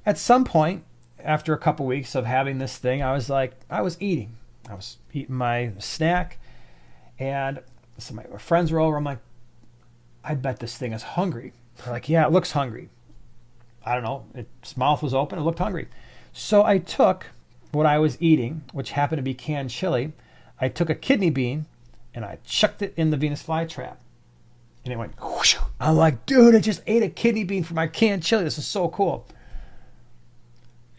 At some point, after a couple weeks of having this thing, I was eating my snack, and so my friends were over. I'm like, I bet this thing is hungry. They're like, yeah, it looks hungry. I don't know. Its mouth was open. It looked hungry. So I took what I was eating, which happened to be canned chili. I took a kidney bean and I chucked it in the Venus flytrap. And it went whoosh. I'm like, dude, I just ate a kidney bean for my canned chili. This is so cool.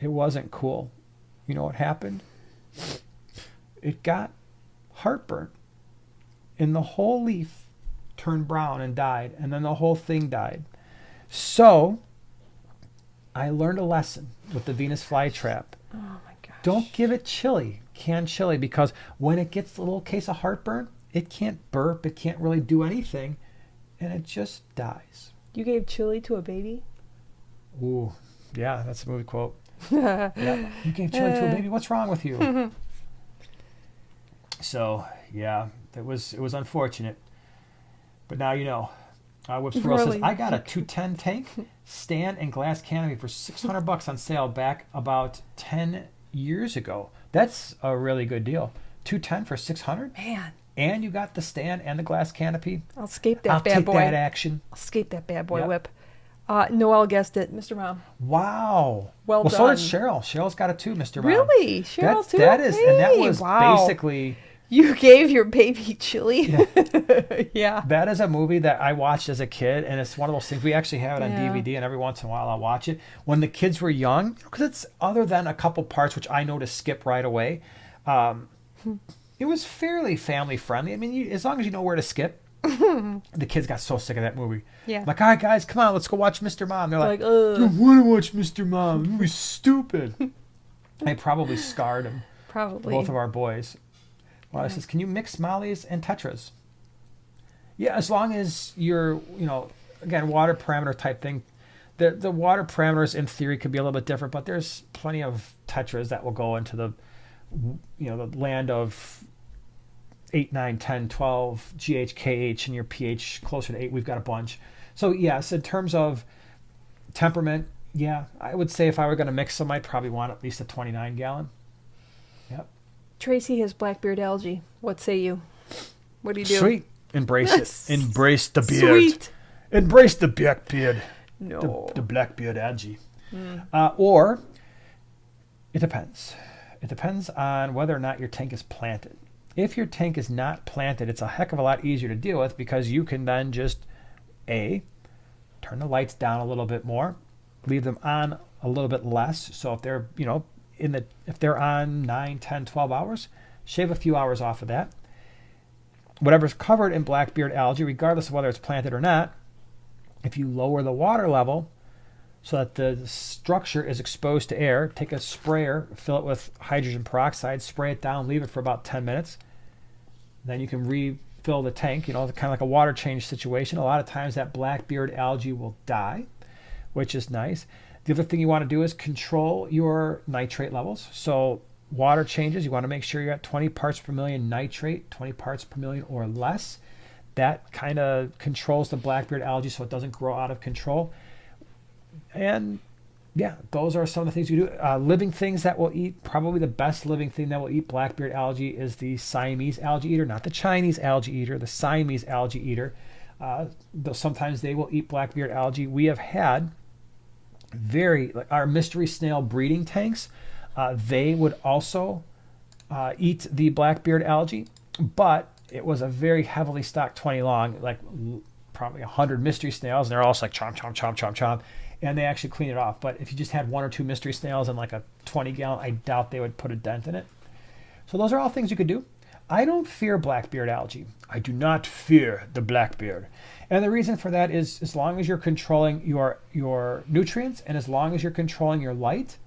It wasn't cool. You know what happened? It got heartburn. And the whole leaf turned brown and died. And then the whole thing died. So I learned a lesson with the Venus flytrap. Oh my gosh. Don't give it chili, canned chili, because when it gets a little case of heartburn, it can't burp, it can't really do anything, and it just dies. You gave chili to a baby? Ooh, yeah, that's a movie quote. Yeah, you gave chili to a baby? What's wrong with you? So, yeah, it was unfortunate. But now you know. Whip Squirrel says, I got a 210 tank, stand, and glass canopy for $600 on sale back about 10 years ago. That's a really good deal. 210 for $600? Man. And you got the stand and the glass canopy? I'll scape that bad boy. I'll take that action. I'll scape that bad boy, Yep. Whip. Noelle guessed it, Mr. Mom. Wow. Well done. So did Cheryl. Cheryl's got it too, Mr. Mom. Really? Cheryl too? That is, hey, and that was wow. basically... You gave your baby chili? Yeah. Yeah. That is a movie that I watched as a kid, and it's one of those things. We actually have it on Yeah. DVD, and every once in a while I'll watch it. When the kids were young, because it's other than a couple parts, which I know to skip right away, it was fairly family friendly. I mean, as long as you know where to skip. The kids got so sick of that movie. Yeah. Like, all right, guys, come on, let's go watch Mr. Mom. They're like, ugh. I don't want to watch Mr. Mom. The movie's stupid. I probably scarred them. Probably. Both of our boys. Well, I says, can you mix Molly's and Tetras? Yeah, as long as you're, again, water parameter type thing. The water parameters in theory could be a little bit different, but there's plenty of Tetras that will go into the land of 8, 9, 10, 12, GH, KH, and your pH closer to 8. We've got a bunch. So, yes, in terms of temperament, yeah, I would say if I were going to mix them, I'd probably want at least a 29 gallon. Tracy has blackbeard algae. What say you? What do you do? Sweet. Embrace it. Embrace the beard. Sweet. Embrace the blackbeard. No. The blackbeard algae. Or it depends. It depends on whether or not your tank is planted. If your tank is not planted, it's a heck of a lot easier to deal with because you can then just turn the lights down a little bit more, leave them on a little bit less. So if they're, if they're on 9, 10, 12 hours, shave a few hours off of that. Whatever's covered in blackbeard algae, regardless of whether it's planted or not, if you lower the water level so that the structure is exposed to air, take a sprayer, fill it with hydrogen peroxide, spray it down, leave it for about 10 minutes. Then you can refill the tank, kind of like a water change situation. A lot of times that blackbeard algae will die, which is nice. The other thing you want to do is control your nitrate levels. So water changes, you want to make sure you're at 20 parts per million nitrate, 20 parts per million or less. That kind of controls the blackbeard algae so it doesn't grow out of control. And yeah, those are some of the things you do. Living things that will eat, probably the best living thing that will eat blackbeard algae is the Siamese algae eater, not the Chinese algae eater, the Siamese algae eater. Though sometimes they will eat blackbeard algae. We have had our mystery snail breeding tanks. They would also eat the blackbeard algae, but it was a very heavily stocked 20 long, like probably 100 mystery snails, and they're all just like chomp, chomp, chomp, chomp, chomp, and they actually clean it off. But if you just had 1 or 2 mystery snails in like a 20 gallon, I doubt they would put a dent in it. So those are all things you could do. I don't fear blackbeard algae. I do not fear the blackbeard. And the reason for that is as long as you're controlling your nutrients and as long as you're controlling your light,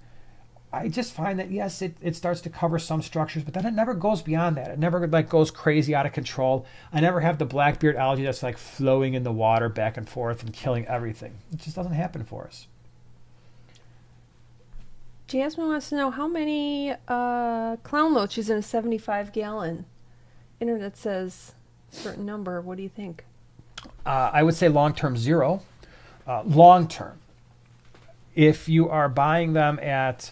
I just find that, yes, it starts to cover some structures, but then it never goes beyond that. It never goes crazy out of control. I never have the blackbeard algae that's like flowing in the water back and forth and killing everything. It just doesn't happen for us. Jasmine wants to know how many clown loaches in a 75-gallon. Internet says a certain number. What do you think? I would say long-term 0. Long-term. If you are buying them at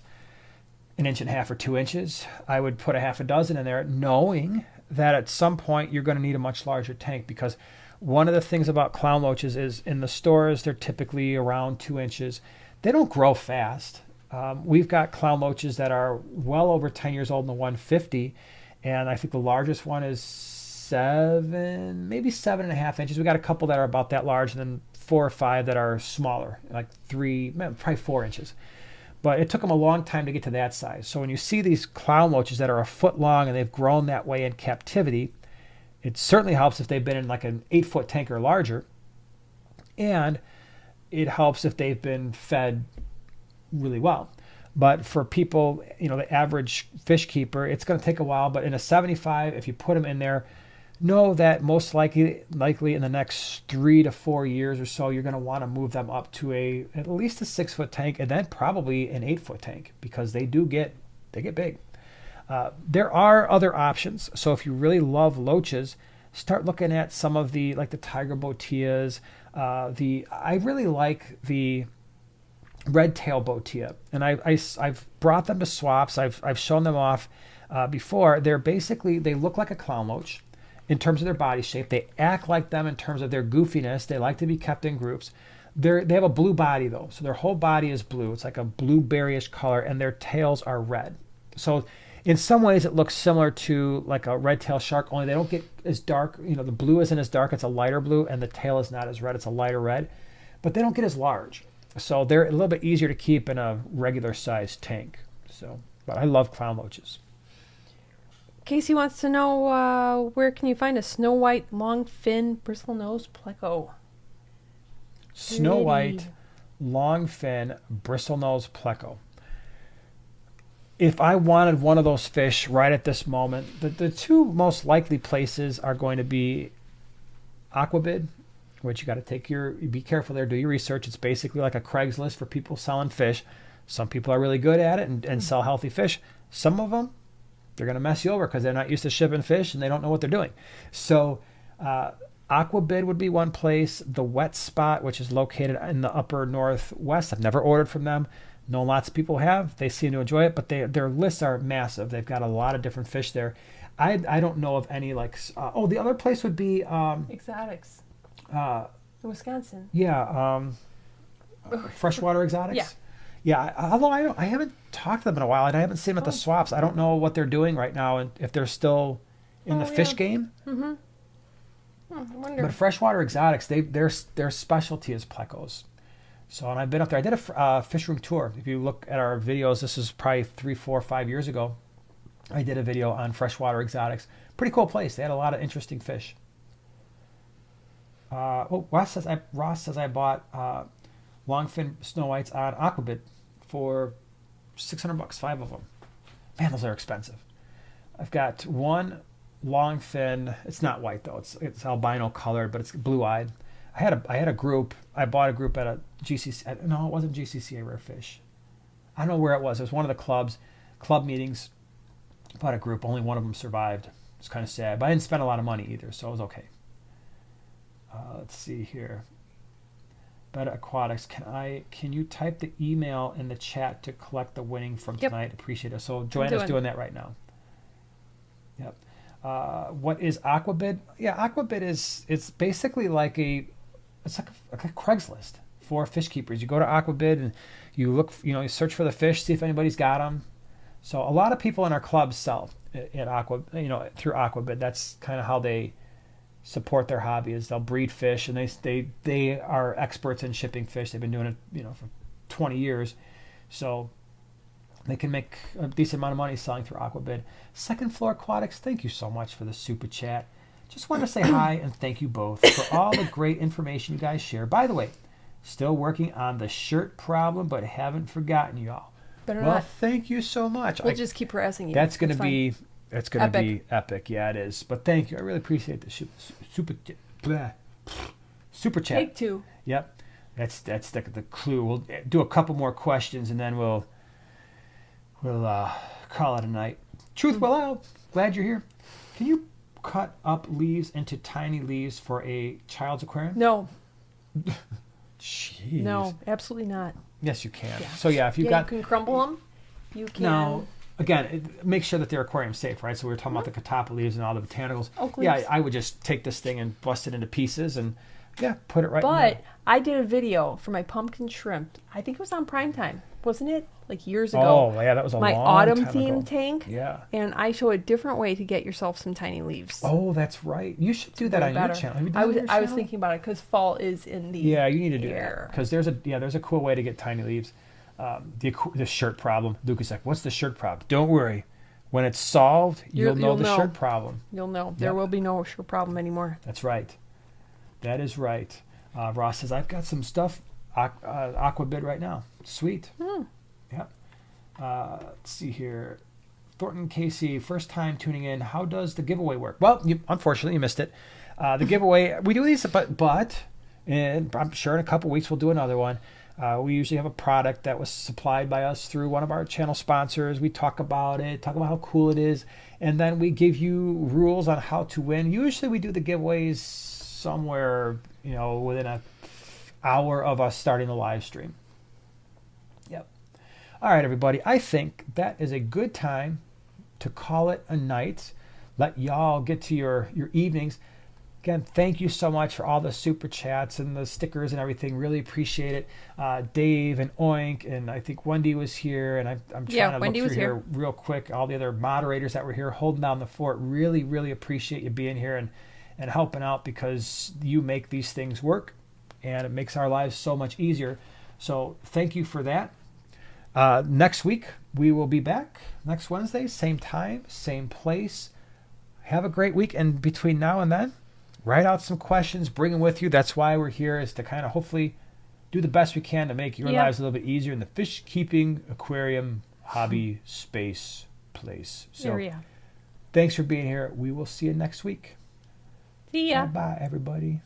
1.5 inches or 2 inches, I would put a half a dozen in there, knowing that at some point you're going to need a much larger tank, because one of the things about clown loaches is in the stores, they're typically around 2 inches. They don't grow fast. We've got clown loaches that are well over 10 years old in the 150, and I think the largest one is maybe 7.5 inches. We got a couple that are about that large, and then 4 or 5 that are smaller, like probably 4 inches. But it took them a long time to get to that size. So when you see these clown loaches that are 1 foot long and they've grown that way in captivity, it certainly helps if they've been in like an 8-foot tank or larger. And it helps if they've been fed really well. But for people, the average fish keeper, it's going to take a while. But in a 75, if you put them in there, know that most likely in the next 3 to 4 years or so, you're going to want to move them up to at least a 6-foot tank, and then probably an 8-foot tank, because they get big. There are other options. So if you really love loaches, start looking at some of the tiger botillas. I really like the red tail botilla, and I've brought them to swaps. I've shown them off before. They look like a clown loach in terms of their body shape. They act like them in terms of their goofiness. They like to be kept in groups. They have a blue body though, so their whole body is blue. It's like a blueberryish color, and their tails are red. So in some ways it looks similar to like a red tail shark, only they don't get as dark. The blue isn't as dark, it's a lighter blue, and the tail is not as red, it's a lighter red. But they don't get as large. So they're a little bit easier to keep in a regular sized tank. But I love clown loaches. Casey wants to know where can you find a snow white long fin bristlenose pleco? Snow white long fin bristlenose pleco. If I wanted one of those fish right at this moment, the 2 most likely places are going to be Aquabid, which you got to be careful there, do your research. It's basically like a Craigslist for people selling fish. Some people are really good at it and sell healthy fish. Some of them, they're going to mess you over because they're not used to shipping fish and they don't know what they're doing. So Aquabid would be one place. The Wet Spot, which is located in the upper northwest. I've never ordered from them. know lots of people have. They seem to enjoy it, but their lists are massive. They've got a lot of different fish there. I don't know of any like. The other place would be Exotics. in Wisconsin. Yeah, freshwater exotics. Yeah. Yeah, although I haven't talked to them in a while, and I haven't seen them at the swaps. I don't know what they're doing right now, and if they're still in the fish game. Mm-hmm. I wonder. But freshwater exotics, their specialty is plecos. So, and I've been up there. I did a fish room tour. If you look at our videos, this is probably 3, 4, 5 years ago. I did a video on freshwater exotics. Pretty cool place. They had a lot of interesting fish. Ross says I bought longfin snow whites on Aquabid for $600, 5 of them. Man, those are expensive. I've got one longfin. It's not white though. It's albino colored, but it's blue-eyed. I had a group. I bought a group at a GCC. No, it wasn't GCC. Rare Fish. I don't know where it was. It was one of the club meetings. Bought a group. Only one of them survived. It's kind of sad, but I didn't spend a lot of money either, so it was okay. Let's see here. Beta Aquatics. Can you type the email in the chat to collect the winning from tonight? Appreciate it. So Joanna's doing that right now. Yep. What is Aquabid? Yeah, Aquabid it's basically like it's like a Craigslist for fish keepers. You go to Aquabid and you look, you search for the fish, see if anybody's got them. So a lot of people in our club sell at through Aquabid. That's kind of how they support their hobby. Is they'll breed fish, and they are experts in shipping fish. They've been doing it for 20 years, so they can make a decent amount of money selling through Aquabid. Second Floor Aquatics, thank you so much for the super chat. Just wanted to say hi and thank you both for all the great information you guys share. By the way, still working on the shirt problem, but haven't forgotten y'all. Better not. Thank you so much. We'll just keep harassing you. That's going to be epic. Yeah, it is. But thank you. I really appreciate the super chat. Take 2. Yep. That's the clue. We'll do a couple more questions and then we'll call it a night. Truth will out. Glad you're here. Can you cut up leaves into tiny leaves for a child's aquarium? No. Jeez. No, absolutely not. Yes, you can. Yeah. So yeah, if you can crumble them. You can. No. Again, make sure that they're aquarium safe, right? So we were talking about the catappa leaves and all the botanicals. Oak yeah, leaves. I would just take this thing and bust it into pieces and put it right in But there. I did a video for my pumpkin shrimp. I think it was on prime time, wasn't it? Like years ago. Oh, yeah, that was a my long autumn time theme ago. tank. Yeah. And I show a different way to get yourself some tiny leaves. Oh, that's right. You should do that on your channel. Have you done I it was on your I was channel? thinking about it because fall is in the Yeah, you need to do air. that because there's a cool way to get tiny leaves. The shirt problem. Lucas like, what's the shirt problem? Don't worry. When it's solved, you'll know the shirt problem. You'll know. There will be no shirt problem anymore. That's right. That is right. Ross says, I've got some stuff Aquabid right now. Sweet. Yep. Let's see here. Thornton Casey, first time tuning in. How does the giveaway work? Well, unfortunately, you missed it. The giveaway, we do these, but and I'm sure in a couple weeks we'll do another one. We usually have a product that was supplied by us through one of our channel sponsors. We talk about it, talk about how cool it is, and then we give you rules on how to win. Usually we do the giveaways somewhere, within an hour of us starting the live stream. Yep. All right, everybody. I think that is a good time to call it a night. Let y'all get to your evenings. Again, thank you so much for all the super chats and the stickers and everything. Really appreciate it. Dave and Oink, and I think Wendy was here, and I'm trying to Wendy look was through here here real quick. All the other moderators that were here holding down the fort. Really, really appreciate you being here and helping out because you make these things work, and it makes our lives so much easier. So thank you for that. Next week, we will be back next Wednesday, same time, same place. Have a great week, and between now and then, write out some questions, bring them with you. That's why we're here, is to kind of hopefully do the best we can to make your lives a little bit easier in the fish keeping, aquarium, hobby, space, place. So Area. Thanks for being here. We will see you next week. See ya. Bye-bye, everybody.